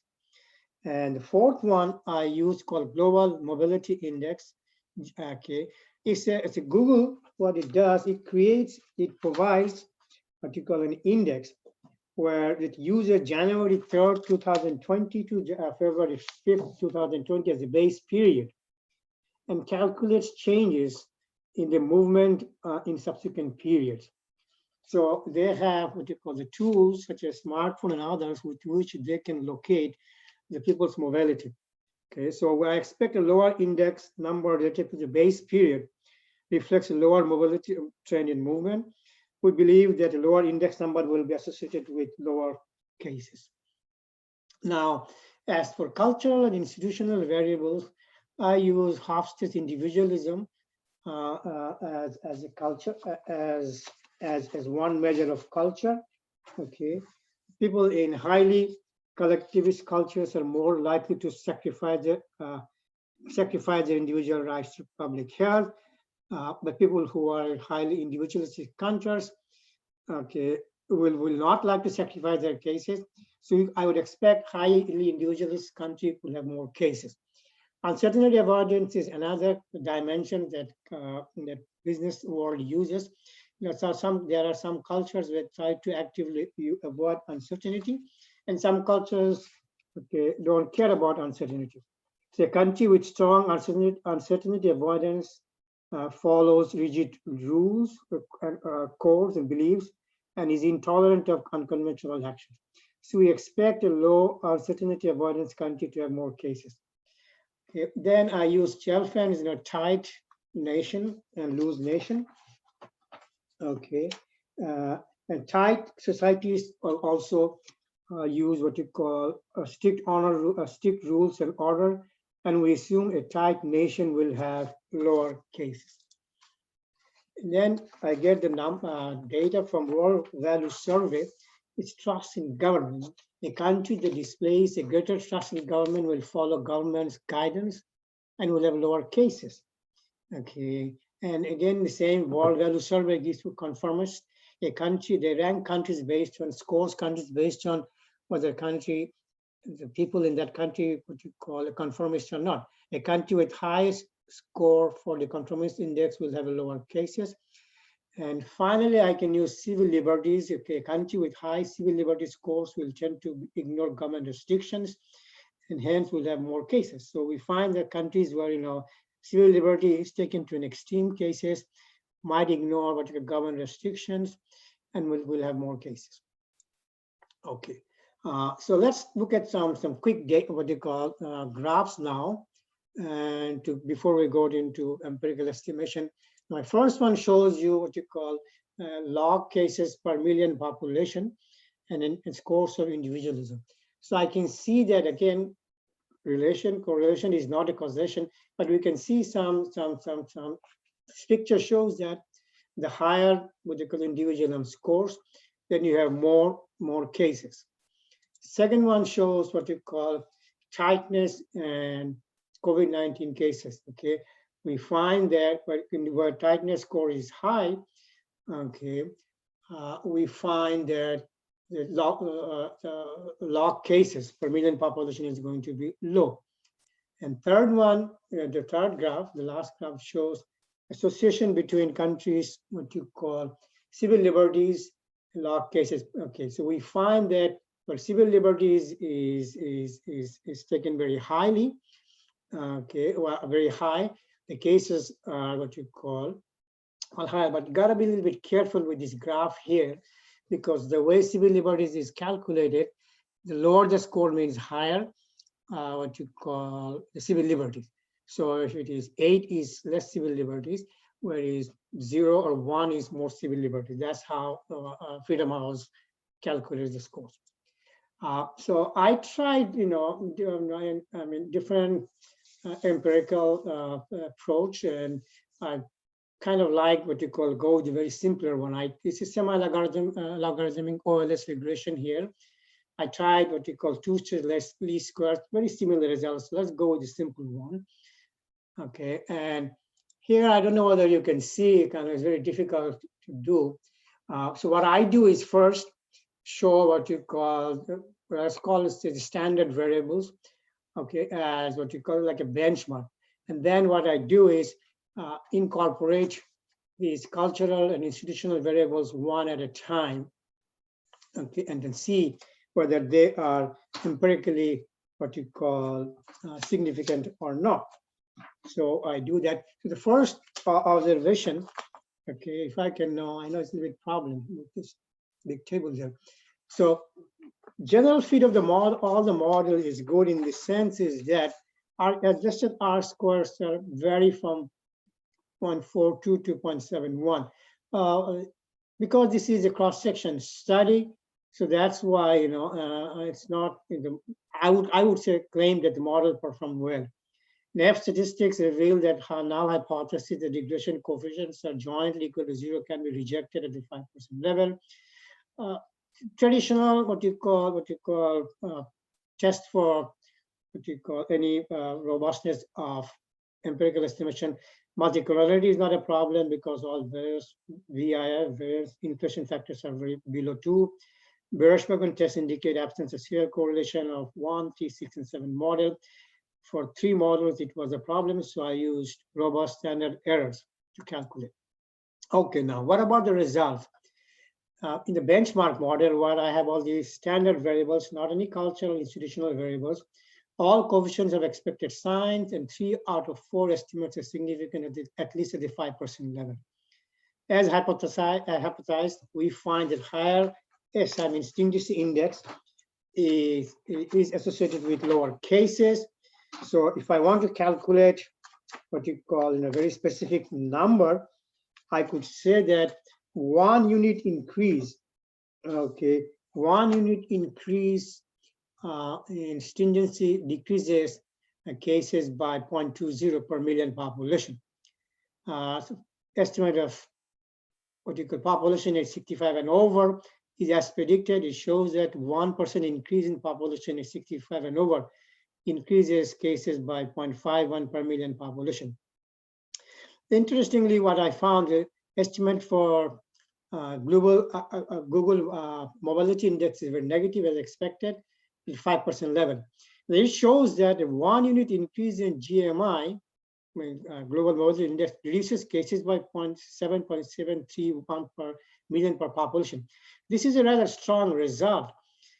And the fourth one I use called Global Mobility Index. Okay, it's a Google. What it does, it provides what you call an index where it uses January 3rd, 2020 to February 5th, 2020 as a base period, and calculates changes in the movement in subsequent periods. So they have what you call the tools such as smartphone and others with which they can locate the people's mobility. Okay, so I expect a lower index number related to the base period reflects a lower mobility trend in movement. We believe that a lower index number will be associated with lower cases. Now, as for cultural and institutional variables, I use Hofstede's individualism as a culture, as one measure of culture. Okay, people in highly collectivist cultures are more likely to sacrifice their individual rights to public health. But people who are highly individualistic countries, okay, will not like to sacrifice their cases. So I would expect highly individualist country will have more cases. Uncertainty avoidance is another dimension that that business world uses. So there are some cultures that try to actively avoid uncertainty, and some cultures, okay, don't care about uncertainty. So a country with strong uncertainty avoidance follows rigid rules, codes, and beliefs, and is intolerant of unconventional action. So we expect a low uncertainty avoidance country to have more cases. Okay. Then I use Chelfand's, tight nation and loose nation. Okay, and tight societies also use what you call a strict rules and order, and we assume a tight nation will have lower cases. And then I get the data from World Value Survey. It's trust in government. A country that displays a greater trust in government will follow government's guidance and will have lower cases. Okay, and again, the same World Value Survey gives you conformist. They rank countries based on scores, countries based on whether the people in that country, what you call a conformist or not. A country with highest score for the conformist index will have a lower cases. And finally, I can use civil liberties. Okay, a country with high civil liberty scores will tend to ignore government restrictions and hence will have more cases. So we find that countries where, civil liberty is taken to an extreme cases might ignore what are government restrictions and will have more cases. Okay, so let's look at some quick data, what you call graphs now, and before we go into empirical estimation. My first one shows you what you call log cases per million population and scores of individualism. So I can see that again, correlation is not a causation, but we can see some picture shows that the higher what you call individualism scores, then you have more cases. Second one shows what you call tightness and COVID-19 cases. Okay, we find that where tightness score is high, okay, we find that the log cases per million population is going to be low. And third one, the third graph, the last graph shows association between countries, what you call civil liberties, log cases. Okay, so we find that for civil liberties is taken very highly, okay, well, very high. The cases are what you call high, but you gotta be a little bit careful with this graph here, because the way civil liberties is calculated, the lower the score means higher, what you call the civil liberties. So if it is 8 is less civil liberties, whereas 0 or 1 is more civil liberties. That's how Freedom House calculates the scores. So I tried, different empirical approach, and I kind of like what you call go the very simpler one. This is semi-logarithmic OLS regression here. I tried what you call two-stage least squares, very similar results. Let's go with the simple one. Okay, and here I don't know whether you can see, it's very difficult to do. So what I do is first show what you call, let's call it the standard variables. okay, as what you call like a benchmark. And then what I do is incorporate these cultural and institutional variables one at a time, okay, and then see whether they are empirically what you call significant or not. So I do that. So the first observation, okay, if I can know, I know it's a little bit problem with this big table here. So general fit of the model, all the model is good in the sense is that our adjusted R squares vary from 0.42 to 0.71. Because this is a cross-section study, so that's why it's not in the. I would say claim that the model performed well. NEF statistics reveal that null hypothesis, the regression coefficients are jointly equal to 0 can be rejected at the 5% level. Traditional what you call test for what you call any robustness of empirical estimation. Multicolority is not a problem because all various VIF, various inflation factors are very below 2. Birch-Bergman tests indicate absence of serial correlation of 1, 3, 6, and 7 model. For 3 models, it was a problem, so I used robust standard errors to calculate. Okay, now what about the result? In the benchmark model, where I have all these standard variables, not any cultural institutional variables, all coefficients of expected signs, and 3 out of 4 estimates are significant at least at the 5% level. As hypothesized, we find that higher SI, means stringency index, is associated with lower cases. So if I want to calculate what you call in a very specific number, I could say that 1 unit increase, okay, 1 unit increase in stringency decreases cases by 0.20 per million population. So estimate of what you call population at 65 and over is as predicted. It shows that 1% increase in population at 65 and over increases cases by 0.51 per million population. Interestingly, what I found, the estimate for Google mobility index is very negative as expected, at 5% level. It shows that a 1 unit increase in GMI, global mobility index, reduces cases by 0.731 per million per population. This is a rather strong result,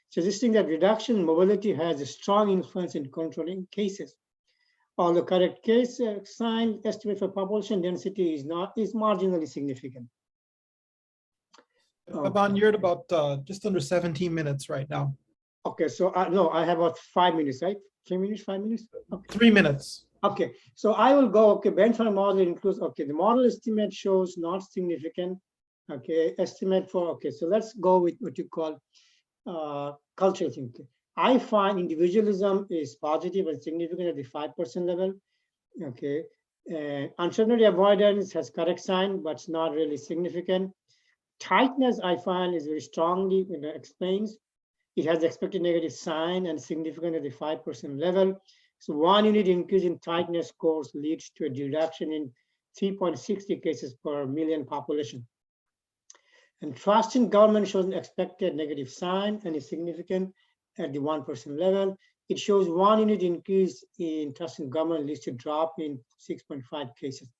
suggesting that reduction in mobility has a strong influence in controlling cases. Although correct case sign estimate for population density is marginally significant. Baban, you're at about just under 17 minutes right now. Okay, so no, I have about 5 minutes, right? 3 minutes, 5 minutes? Okay. 3 minutes. Okay, so I will go, okay, benchmark model includes, okay, the model estimate shows not significant, okay, estimate for, okay, so let's go with what you call cultural thinking. I find individualism is positive and significant at the 5% level, okay, uncertainty avoidance has correct sign, but it's not really significant. Tightness, I find, is very strongly explains. It has expected negative sign and significant at the 5% level. So 1 unit increase in tightness scores leads to a reduction in 3.60 cases per million population. And trust in government shows an expected negative sign and is significant at the 1% level. It shows 1 unit increase in trust in government leads to drop in 6.5 cases.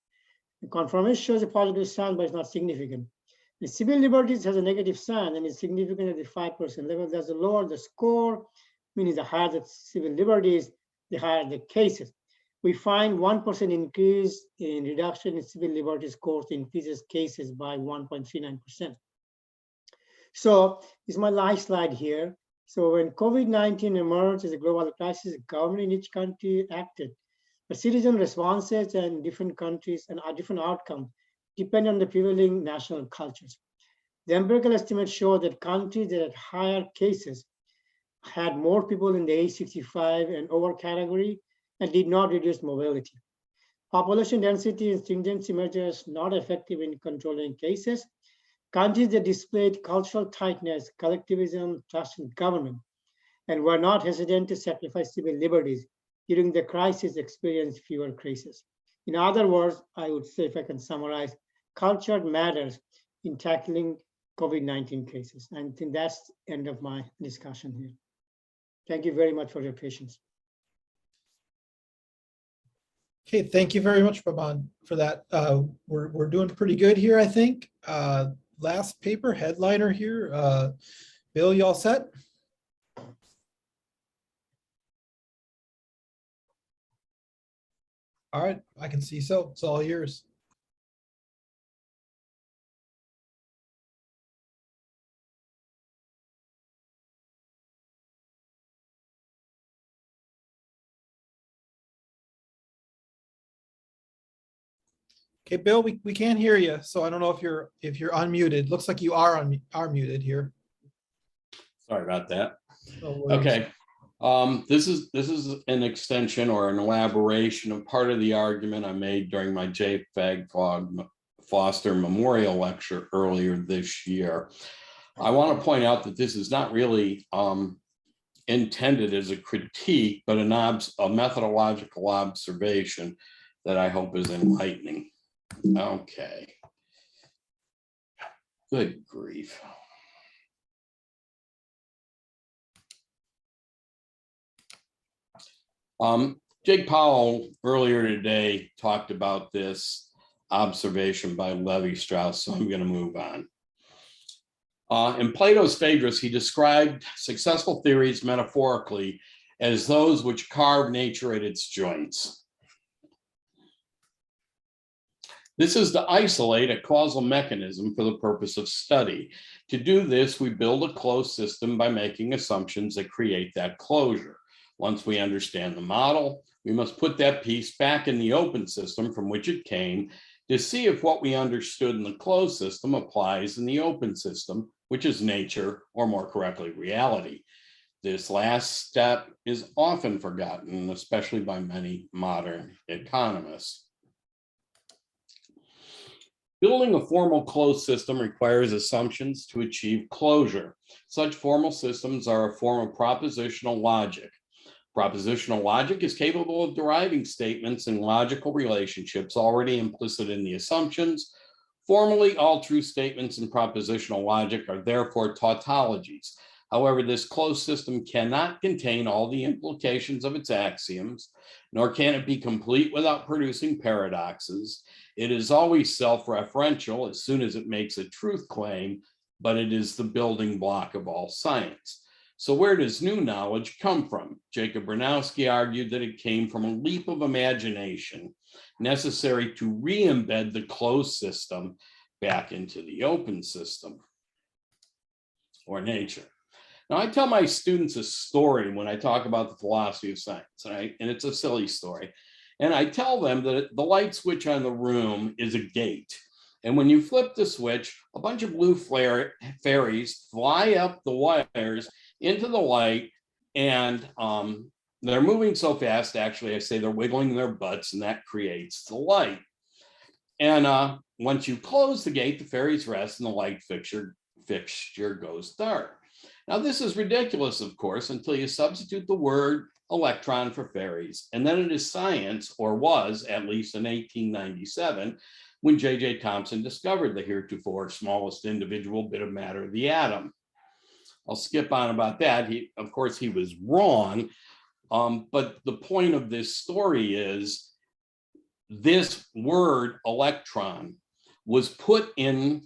The confirmation shows a positive sign, but it's not significant. The civil liberties has a negative sign and is significant at the 5% level. There's the lower the score, meaning the higher the civil liberties, the higher the cases. We find 1% increase in reduction in civil liberty scores increases cases by 1.39%. So this is my last slide here. So when COVID-19 emerged as a global crisis, the government in each country acted. The citizen responses in different countries and different outcomes depend on the prevailing national cultures. The empirical estimates show that countries that had higher cases had more people in the age 65 and over category and did not reduce mobility. Population density and stringency measures not effective in controlling cases. Countries that displayed cultural tightness, collectivism, trust in government, and were not hesitant to sacrifice civil liberties during the crisis experienced fewer cases. In other words, I would say, if I can summarize, culture matters in tackling COVID-19 cases. And I think that's the end of my discussion here. Thank you very much for your patience. Okay, thank you very much, Baban, for that. We're doing pretty good here, I think. Last paper, headliner here. Bill, you all set? All right, I can see so. It's all yours. Okay, Bill, we can't hear you, so I don't know if you're unmuted. Looks like you are muted here. Sorry about that. No worries. Okay. This is an extension or an elaboration of part of the argument I made during my J. Fag Foster Memorial Lecture earlier this year. I want to point out that this is not really intended as a critique, but a methodological observation that I hope is enlightening. Okay. Good grief. Jake Powell earlier today talked about this observation by Levi-Strauss, so I'm going to move on. In Plato's Phaedrus, he described successful theories metaphorically as those which carve nature at its joints. This is to isolate a causal mechanism for the purpose of study. To do this, we build a closed system by making assumptions that create that closure. Once we understand the model, we must put that piece back in the open system from which it came to see if what we understood in the closed system applies in the open system, which is nature, or more correctly, reality. This last step is often forgotten, especially by many modern economists. Building a formal closed system requires assumptions to achieve closure. Such formal systems are a form of propositional logic. Propositional logic is capable of deriving statements and logical relationships already implicit in the assumptions. Formally, all true statements in propositional logic are therefore tautologies. However, this closed system cannot contain all the implications of its axioms, nor can it be complete without producing paradoxes. It is always self-referential as soon as it makes a truth claim, but it is the building block of all science. So where does new knowledge come from? Jacob Bronowski argued that it came from a leap of imagination necessary to re-embed the closed system back into the open system or nature. Now, I tell my students a story when I talk about the philosophy of science, right? And it's a silly story. And I tell them that the light switch on the room is a gate. And when you flip the switch, a bunch of blue fairies fly up the wires into the light, and they're moving so fast, actually, I say they're wiggling their butts, and that creates the light. And once you close the gate, the fairies rest and the light fixture goes dark. Now, this is ridiculous, of course, until you substitute the word electron for fairies. And then it is science, or was, at least in 1897, when J.J. Thomson discovered the heretofore smallest individual bit of matter, the atom. I'll skip on about that. Of course, he was wrong. But the point of this story is this word electron was put in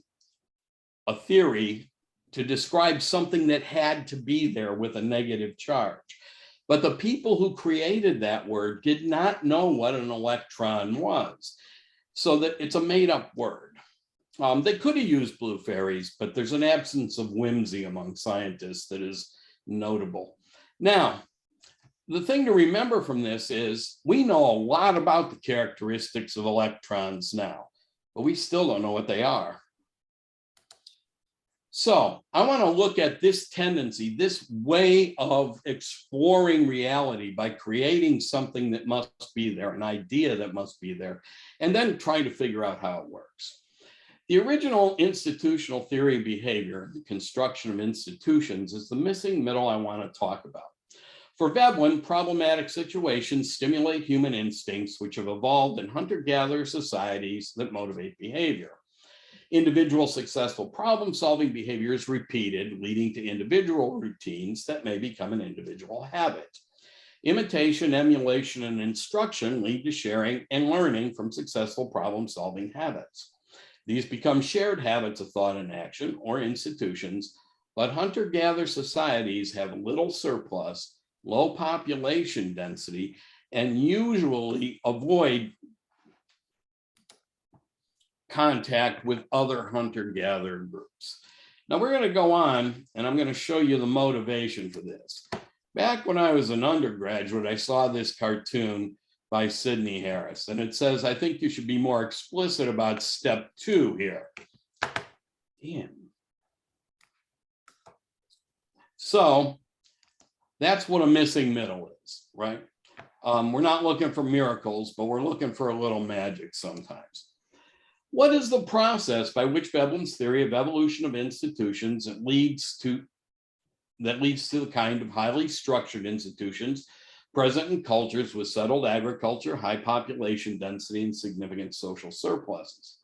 a theory to describe something that had to be there with a negative charge. But the people who created that word did not know what an electron was. So that it's a made up word. They could have used blue fairies, but there's an absence of whimsy among scientists that is notable. Now, the thing to remember from this is we know a lot about the characteristics of electrons now, but we still don't know what they are. So I want to look at this tendency, this way of exploring reality by creating something that must be there, an idea that must be there, and then trying to figure out how it works. The original institutional theory of behavior, the construction of institutions, is the missing middle I want to talk about. For Veblen, problematic situations stimulate human instincts, which have evolved in hunter-gatherer societies that motivate behavior. Individual successful problem-solving behavior is repeated, leading to individual routines that may become an individual habit. Imitation, emulation, and instruction lead to sharing and learning from successful problem-solving habits. These become shared habits of thought and action or institutions, but hunter-gatherer societies have little surplus, low population density, and usually avoid contact with other hunter-gatherer groups. Now we're going to go on, and I'm going to show you the motivation for this. Back when I was an undergraduate, I saw this cartoon by Sidney Harris, and it says, I think you should be more explicit about step 2 here. Damn. So that's what a missing middle is, right? We're not looking for miracles, but we're looking for a little magic sometimes. What is the process by which Veblen's theory of evolution of institutions that leads to the kind of highly structured institutions present in cultures with settled agriculture, high population density, and significant social surpluses?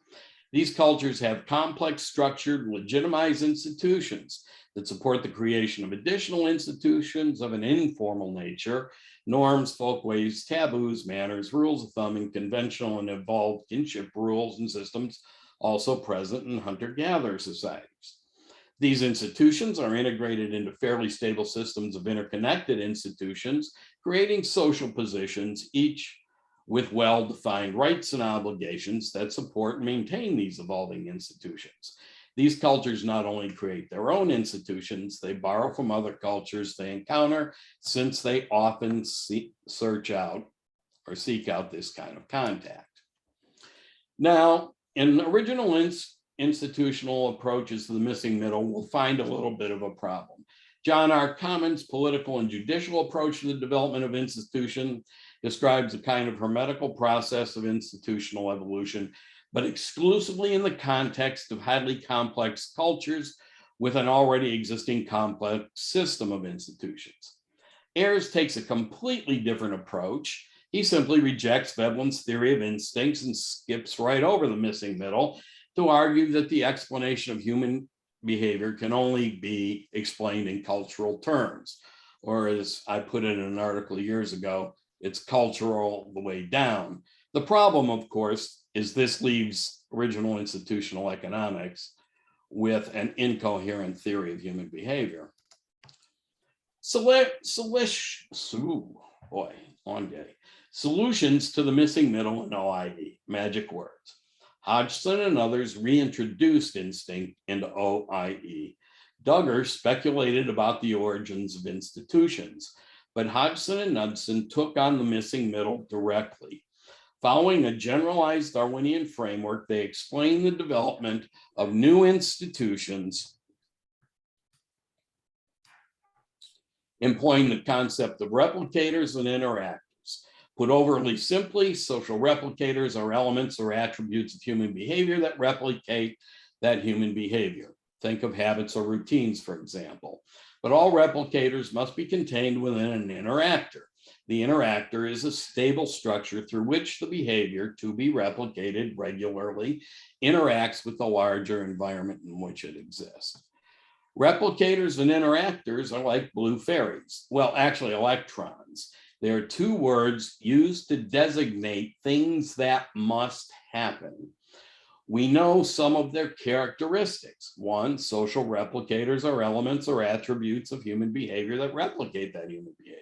These cultures have complex, structured, legitimized institutions that support the creation of additional institutions of an informal nature, norms, folkways, taboos, manners, rules of thumb, and conventional and evolved kinship rules and systems also present in hunter-gatherer societies. These institutions are integrated into fairly stable systems of interconnected institutions, creating social positions, each with well-defined rights and obligations that support and maintain these evolving institutions. These cultures not only create their own institutions, they borrow from other cultures they encounter, since they often seek out this kind of contact. Now, in original institutional approaches to the missing middle, we'll find a little bit of a problem. John R. Common's political and judicial approach to the development of institution describes a kind of hermetical process of institutional evolution, but exclusively in the context of highly complex cultures with an already existing complex system of institutions. Ayres takes a completely different approach. He simply rejects Veblen's theory of instincts and skips right over the missing middle to argue that the explanation of human behavior can only be explained in cultural terms. Or as I put it in an article years ago, it's cultural the way down. The problem, of course, is this leaves original institutional economics with an incoherent theory of human behavior. Solutions to the missing middle in OIE, magic words. Hodgson and others reintroduced instinct into OIE. Duggar speculated about the origins of institutions, but Hodgson and Knudsen took on the missing middle directly. Following a generalized Darwinian framework, they explained the development of new institutions, employing the concept of replicators and interactors. Put overly simply, social replicators are elements or attributes of human behavior that replicate that human behavior. Think of habits or routines, for example. But all replicators must be contained within an interactor. The interactor is a stable structure through which the behavior to be replicated regularly interacts with the larger environment in which it exists. Replicators and interactors are like blue fairies. Well, actually electrons. They are two words used to designate things that must happen. We know some of their characteristics. One, social replicators are elements or attributes of human behavior that replicate that human behavior.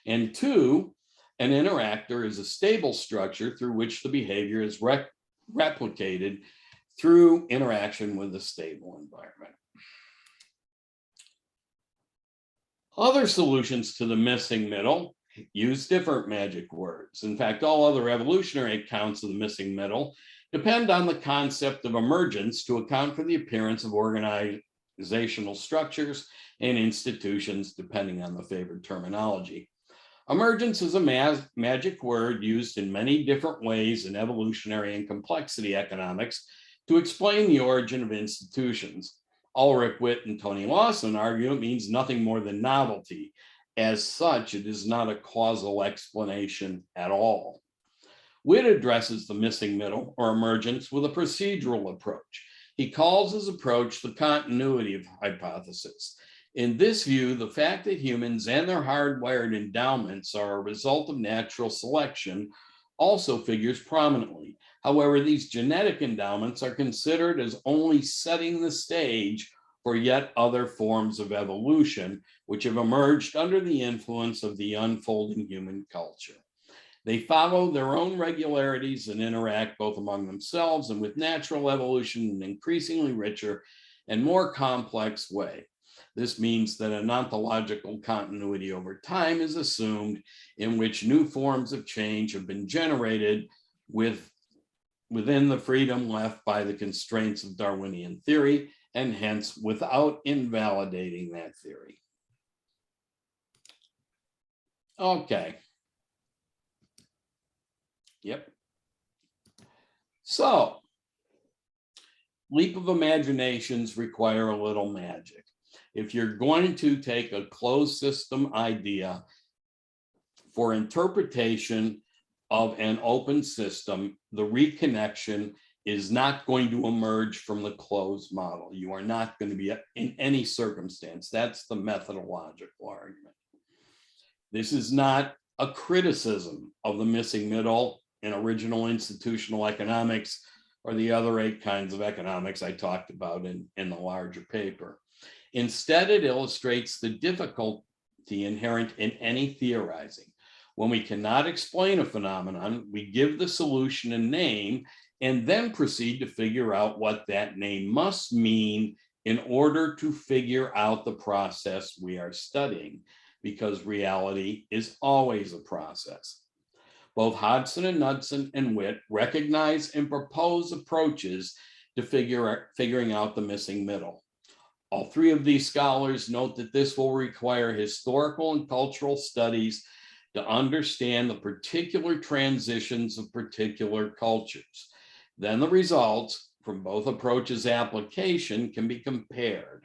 And two, an interactor is a stable structure through which the behavior is replicated through interaction with a stable environment. Other solutions to the missing middle use different magic words. In fact, all other evolutionary accounts of the missing middle depend on the concept of emergence to account for the appearance of organizational structures and institutions, depending on the favored terminology. Emergence is a magic word used in many different ways in evolutionary and complexity economics to explain the origin of institutions. Ulrich Witt and Tony Lawson argue it means nothing more than novelty. As such, it is not a causal explanation at all. Witt addresses the missing middle or emergence with a procedural approach. He calls his approach the continuity of hypothesis. In this view, the fact that humans and their hardwired endowments are a result of natural selection also figures prominently. However, these genetic endowments are considered as only setting the stage for yet other forms of evolution, which have emerged under the influence of the unfolding human culture. They follow their own regularities and interact both among themselves and with natural evolution in an increasingly richer and more complex way. This means that an ontological continuity over time is assumed in which new forms of change have been generated within the freedom left by the constraints of Darwinian theory, and hence without invalidating that theory. Okay. Yep. So, leap of imaginations require a little magic. If you're going to take a closed system idea for interpretation of an open system, the reconnection is not going to emerge from the closed model. You are not going to be in any circumstance. That's the methodological argument. This is not a criticism of the missing middle in original institutional economics or the other 8 kinds of economics I talked about in the larger paper. Instead, it illustrates the difficulty inherent in any theorizing. When we cannot explain a phenomenon, we give the solution a name and then proceed to figure out what that name must mean in order to figure out the process we are studying, because reality is always a process. Both Hodgson and Knudsen and Witt recognize and propose approaches to figuring out the missing middle. All 3 of these scholars note that this will require historical and cultural studies to understand the particular transitions of particular cultures. Then the results from both approaches' application can be compared.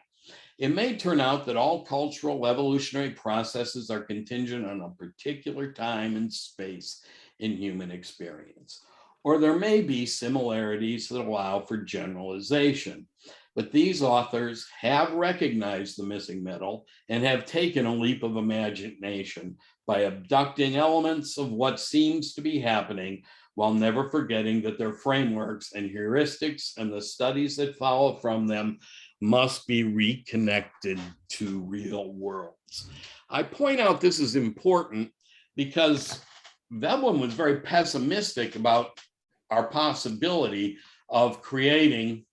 It may turn out that all cultural evolutionary processes are contingent on a particular time and space in human experience, or there may be similarities that allow for generalization. But these authors have recognized the missing middle and have taken a leap of imagination by abducting elements of what seems to be happening, while never forgetting that their frameworks and heuristics and the studies that follow from them must be reconnected to real worlds. I point out this is important because Veblen was very pessimistic about our possibility of creating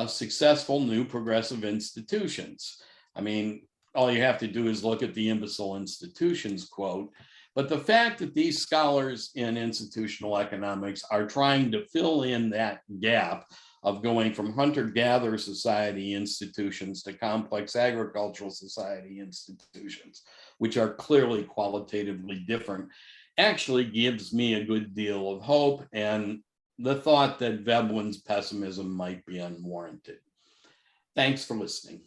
successful new progressive institutions. I mean, all you have to do is look at the imbecile institutions quote. But the fact that these scholars in institutional economics are trying to fill in that gap of going from hunter-gatherer society institutions to complex agricultural society institutions, which are clearly qualitatively different, actually gives me a good deal of hope and the thought that Veblen's pessimism might be unwarranted. Thanks for listening.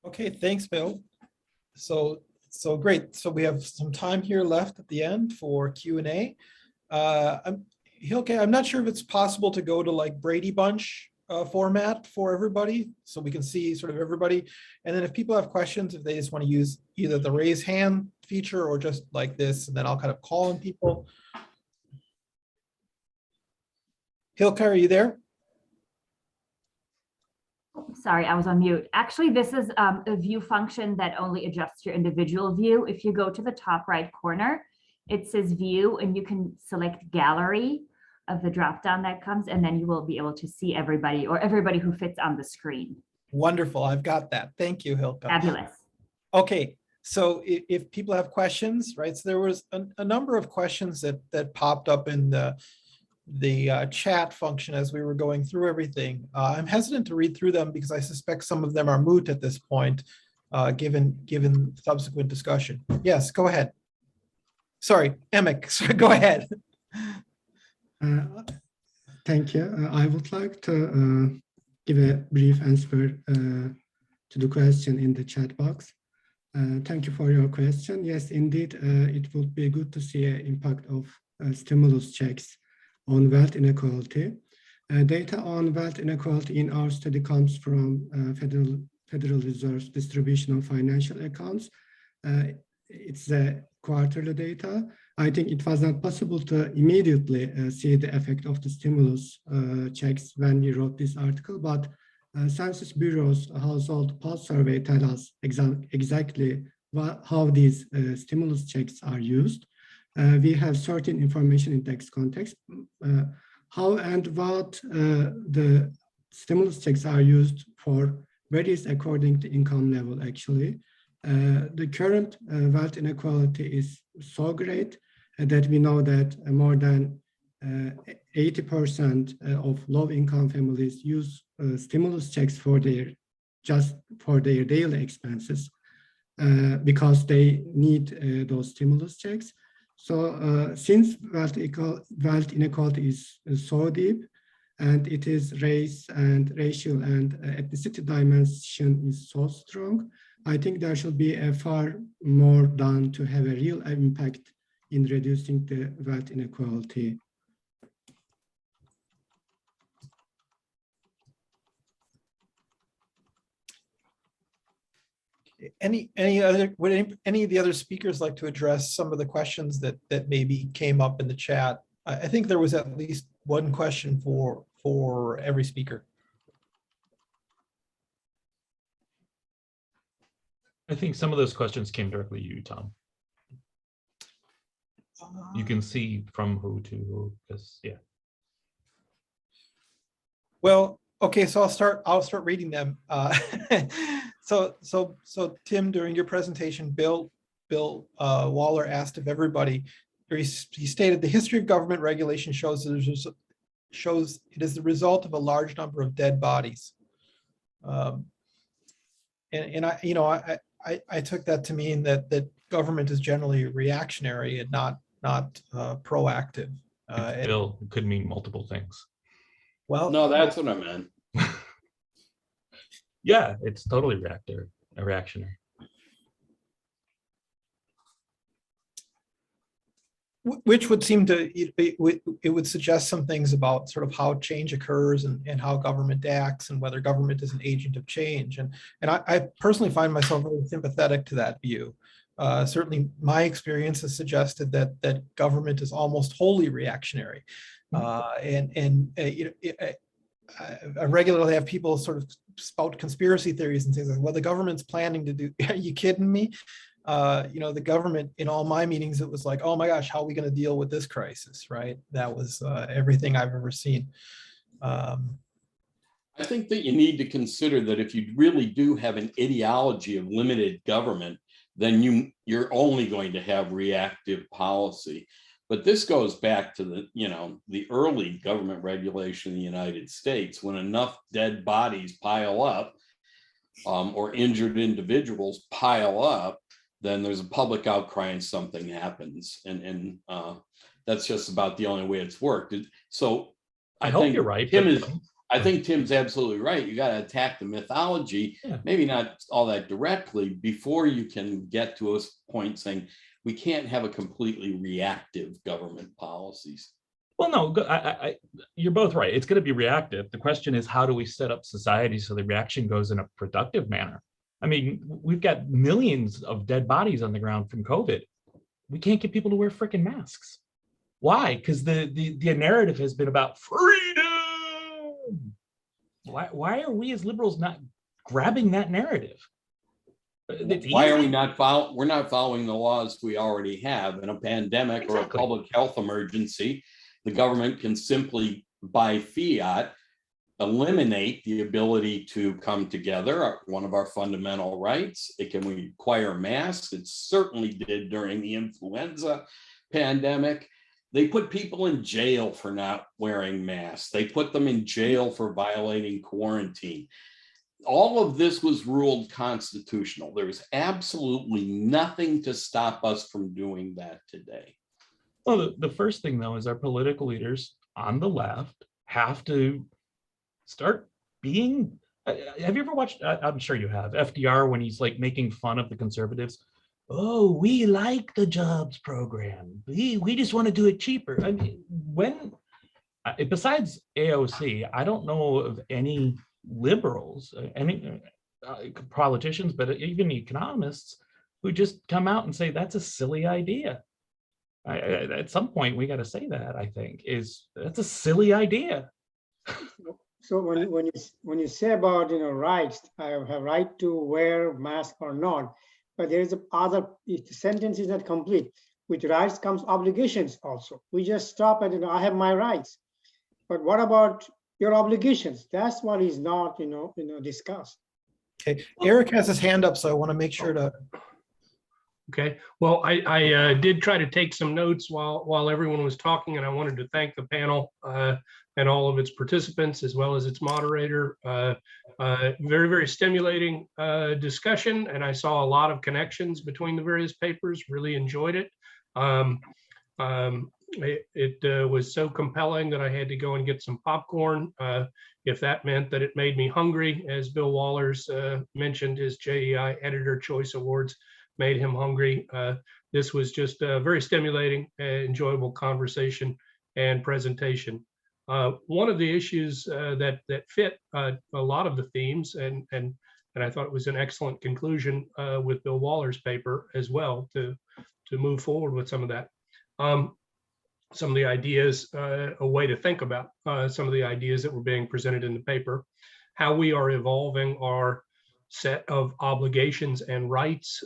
Okay, thanks, Bill. So great. So we have some time here left at the end for Q&A. Hilke, I'm not sure if it's possible to go to like Brady Bunch format for everybody, so we can see sort of everybody. And then if people have questions, if they just want to use either the raise hand feature or just like this, and then I'll kind of call on people. Hilke, are you there? Sorry, I was on mute. Actually, this is a view function that only adjusts your individual view. If you go to the top right corner, it says view, and you can select gallery of the dropdown that comes, and then you will be able to see everybody or everybody who fits on the screen. Wonderful, I've got that. Thank you, Hilke. Fabulous. Okay, so if people have questions, right? So there was a number of questions that popped up in the chat function as we were going through everything. I'm hesitant to read through them because I suspect some of them are moot at this point, given subsequent discussion. Yes, go ahead. Sorry, Emek, sorry, go ahead. Thank you. I would like to give a brief answer to the question in the chat box. Thank you for your question. Yes, indeed, it would be good to see an impact of stimulus checks on wealth inequality. Data on wealth inequality in our study comes from Federal Reserve's distribution of financial accounts. It's a quarterly data. I think it was not possible to immediately see the effect of the stimulus checks when we wrote this article, but Census Bureau's household pulse survey tell us exactly how these stimulus checks are used. We have certain information in text context. How and what the stimulus checks are used for varies according to income level, actually. The current wealth inequality is so great that we know that more than 80% of low-income families use stimulus checks for their daily expenses because they need those stimulus checks. So since wealth inequality is so deep, and it is race and racial and ethnicity dimension is so strong, I think there should be a far more done to have a real impact in reducing the wealth inequality. Would any of the other speakers like to address some of the questions that maybe came up in the chat? I think there was at least one question for every speaker. I think some of those questions came directly to you, Tom. You can see from who to who, because yeah. Well, okay, so I'll start reading them. So Tim, during your presentation, Bill Waller asked of everybody, he stated the history of government regulation shows it is the result of a large number of dead bodies. And I took that to mean that government is generally reactionary and not proactive. Bill could mean multiple things. Well, No, that's what I meant. Yeah, it's totally reactionary. Which would seem to, it would suggest some things about sort of how change occurs and how government acts and whether government is an agent of change. And I personally find myself very sympathetic to that view. Certainly my experience has suggested that government is almost wholly reactionary. I regularly have people sort of spout conspiracy theories and things like, well, the government's planning to do, are you kidding me? The government, in all my meetings, it was like, oh my gosh, how are we going to deal with this crisis, right? That was everything I've ever seen. I think that you need to consider that if you really do have an ideology of limited government, then you're only going to have reactive policy. But this goes back to the early government regulation in the United States, when enough dead bodies pile up or injured individuals pile up, then there's a public outcry and something happens. And that's just about the only way it's worked. So I hope you're right. I think Tim's absolutely right. You got to attack the mythology, maybe not all that directly, before you can get to a point saying we can't have a completely reactive government policies. Well, no, you're both right. It's going to be reactive. The question is, how do we set up society so the reaction goes in a productive manner? I mean, we've got millions of dead bodies on the ground from COVID. We can't get people to wear freaking masks. Why? Because the narrative has been about freedom. Why are we as liberals not grabbing that narrative? Why are we not following? We're not following the laws we already have. In a pandemic or a public health emergency, the government can simply, by fiat, eliminate the ability to come together, one of our fundamental rights. It can require masks. It certainly did during the influenza pandemic. They put people in jail for not wearing masks. They put them in jail for violating quarantine. All of this was ruled constitutional. There was absolutely nothing to stop us from doing that today. Well, the first thing, though, is our political leaders on the left have to start being, have you ever watched, I'm sure you have, FDR when he's like making fun of the conservatives? Oh, we like the jobs program. We just want to do it cheaper. I mean, besides AOC, I don't know of any liberals, any politicians, but even economists who just come out and say that's a silly idea. At some point, we got to say that. I think that's a silly idea. So when you say about rights, I have a right to wear mask or not, but there is other. If the sentence is not complete, with rights comes obligations also. We just stop at I have my rights, but what about your obligations? That's what is not discussed. Okay, Eric has his hand up, so I want to make sure to. Okay, well, I did try to take some notes while everyone was talking, and I wanted to thank the panel and all of its participants, as well as its moderator. Very, very stimulating discussion, and I saw a lot of connections between the various papers. Really enjoyed it. It was so compelling that I had to go and get some popcorn. If that meant that it made me hungry, as Bill Wallers mentioned, his JEI Editor Choice Awards made him hungry. This was just a very stimulating, enjoyable conversation and presentation. One of the issues that fit a lot of the themes, and I thought it was an excellent conclusion with Bill Waller's paper as well to move forward with some of that. Some of the ideas, a way to think about some of the ideas that were being presented in the paper, how we are evolving our set of obligations and rights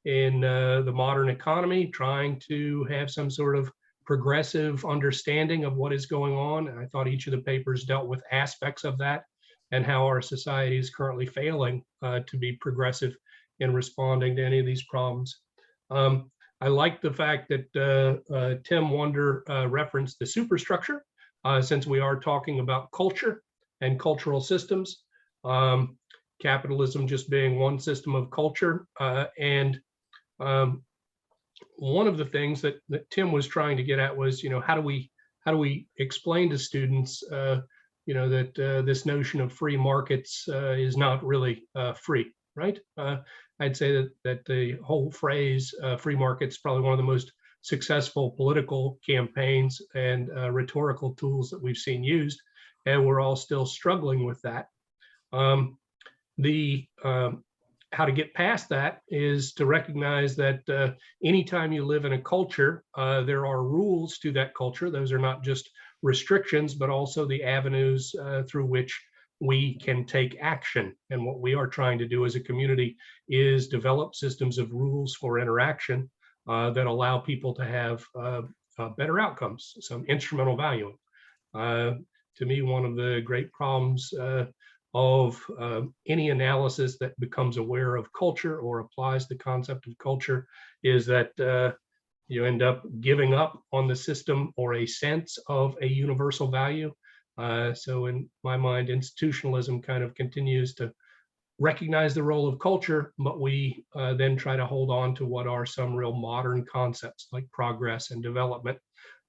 in the modern economy, trying to have some sort of progressive understanding of what is going on. And I thought each of the papers dealt with aspects of that and how our society is currently failing to be progressive in responding to any of these problems. I like the fact that Tim Wunder referenced the superstructure, since we are talking about culture and cultural systems. Capitalism just being one system of culture. And one of the things that Tim was trying to get at was, how do we explain to students, that this notion of free markets is not really free, right? I'd say that the whole phrase free markets is probably one of the most successful political campaigns and rhetorical tools that we've seen used, and we're all still struggling with that. How to get past that is to recognize that anytime you live in a culture, there are rules to that culture. Those are not just restrictions, but also the avenues through which we can take action. And what we are trying to do as a community is develop systems of rules for interaction that allow people to have better outcomes, some instrumental valuing. To me, one of the great problems of any analysis that becomes aware of culture or applies the concept of culture is that you end up giving up on the system or a sense of a universal value. So in my mind, institutionalism kind of continues to recognize the role of culture, but we then try to hold on to what are some real modern concepts like progress and development.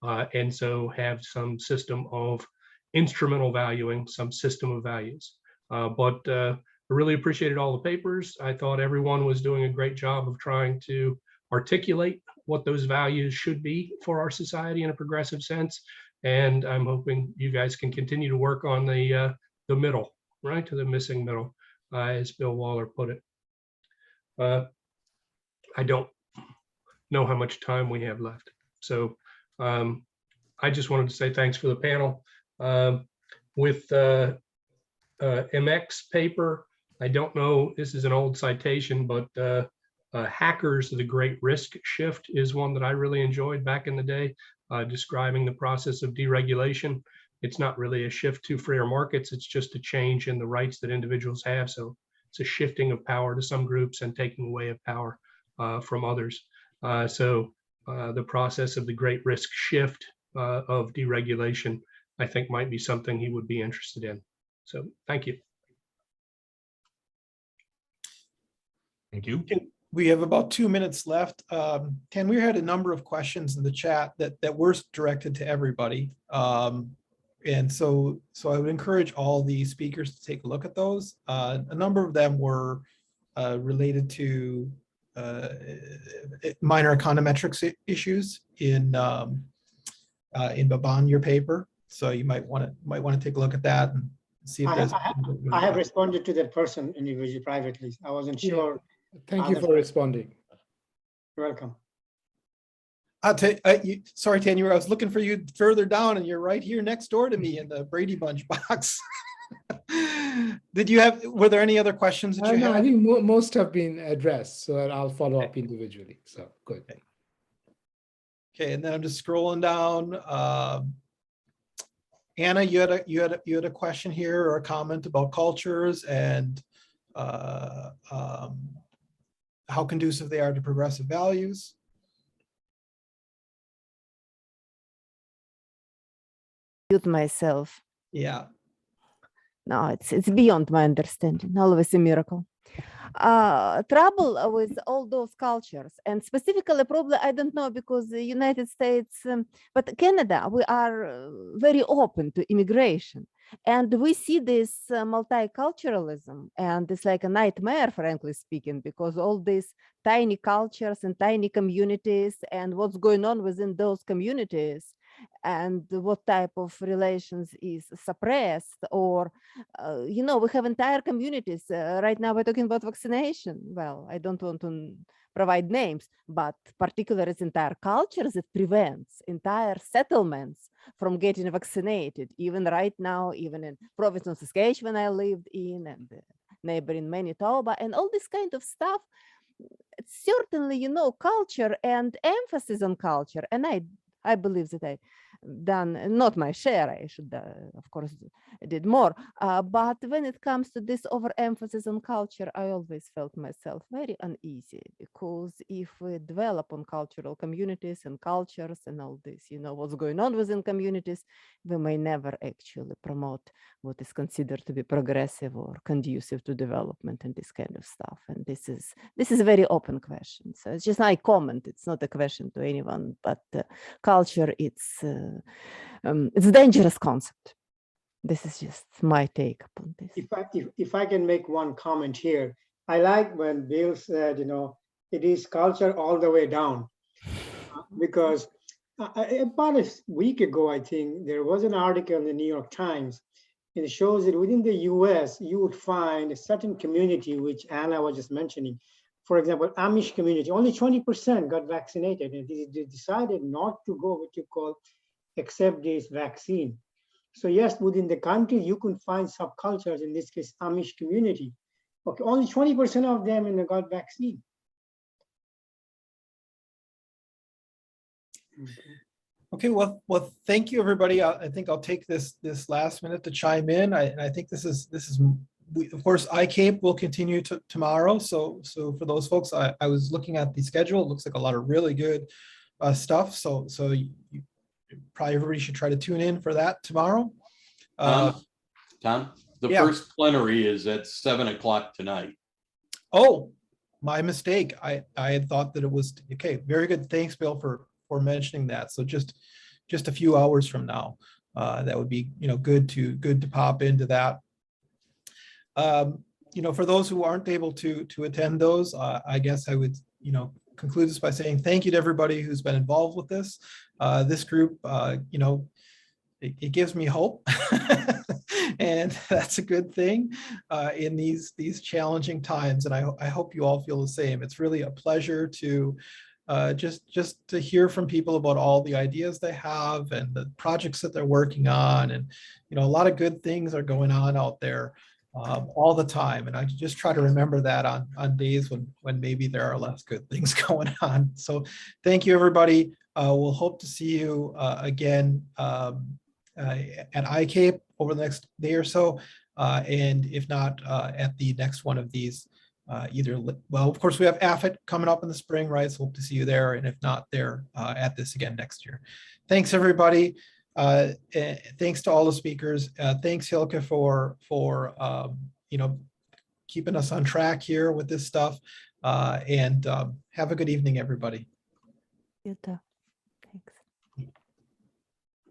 And so have some system of instrumental valuing, some system of values. But I really appreciated all the papers. I thought everyone was doing a great job of trying to articulate what those values should be for our society in a progressive sense. And I'm hoping you guys can continue to work on the middle, right, to the missing middle, as Bill Waller put it. I don't know how much time we have left. So I just wanted to say thanks for the panel. With Emek's paper, I don't know, this is an old citation, but Hackers, the Great Risk Shift is one that I really enjoyed back in the day, describing the process of deregulation. It's not really a shift to freer markets, it's just a change in the rights that individuals have. So it's a shifting of power to some groups and taking away of power from others. So the process of the Great Risk Shift of deregulation, I think might be something he would be interested in. So thank you. Thank you. We have about 2 minutes left. Ken, we had a number of questions in the chat that were directed to everybody. And so I would encourage all the speakers to take a look at those. A number of them were related to minor econometrics issues in Baban, your paper. So you might want to take a look at that and see if there's. I have responded to that person individually privately. I wasn't sure. Thank you for responding. You're welcome. Sorry, Tanya, I was looking for you further down, and you're right here next door to me in the Brady Bunch box. Were there any other questions that you No, had? I think most have been addressed, so I'll follow up individually. So good. Okay, and then I'm just scrolling down. Anna, you had a question here or a comment about cultures and how conducive they are to progressive values. Myself. Yeah. No, it's beyond my understanding. Always a miracle. Trouble with all those cultures, and specifically probably I don't know, because the United States, but Canada, we are very open to immigration, and we see this multiculturalism, and it's like a nightmare, frankly speaking, because all these tiny cultures and tiny communities and what's going on within those communities and what type of relations is suppressed, or we have entire communities. Right now we're talking about vaccination. Well, I don't want to provide names, but particularly it's entire cultures that prevents entire settlements from getting vaccinated. Even right now, even in province of Saskatchewan I lived in, and neighboring Manitoba, and all this kind of stuff. It's certainly, culture and emphasis on culture, and I believe that I done not my share. I should, of course, did more. But when it comes to this overemphasis on culture, I always felt myself very uneasy, because if we develop on cultural communities and cultures and all this, what's going on within communities, we may never actually promote what is considered to be progressive or conducive to development and this kind of stuff. And this is a very open question. So it's just my comment. It's not a question to anyone, but culture, it's a dangerous concept. This is just my take upon this. If I can make one comment here, I like when Bill said, it is culture all the way down, because about a week ago, I think there was an article in the New York Times. It shows that within the US, you would find a certain community, which Anna was just mentioning. For example, Amish community, only 20% got vaccinated, and they decided not to go what you call accept this vaccine. So yes, within the country, you can find subcultures, in this case, Amish community. Okay, only 20% of them got vaccine. Okay, well, thank you, everybody. I think I'll take this last minute to chime in. I think this is of course, ICAPE will continue tomorrow. So for those folks, I was looking at the schedule. It looks like a lot of really good stuff. So probably everybody should try to tune in for that tomorrow. Tom, the first plenary is at 7 o'clock tonight. Oh, my mistake. I had thought that it was okay. Very good. Thanks, Bill, for mentioning that. So just a few hours from now, that would be good to pop into that. For those who aren't able to attend those, I guess I would conclude this by saying thank you to everybody who's been involved with this. This group, it gives me hope, and that's a good thing in these challenging times. And I hope you all feel the same. It's really a pleasure to just to hear from people about all the ideas they have and the projects that they're working on, and a lot of good things are going on out there all the time. And I just try to remember that on days when maybe there are less good things going on. So thank you, everybody. We'll hope to see you again at ICAPE over the next day or so, and if not at the next one of these. Of course, we have AFIT coming up in the spring, right? So hope to see you there, and if not there, at this again next year. Thanks, everybody. Thanks to all the speakers. Thanks, Hilke, for keeping us on track here with this stuff. And have a good evening, everybody. You too.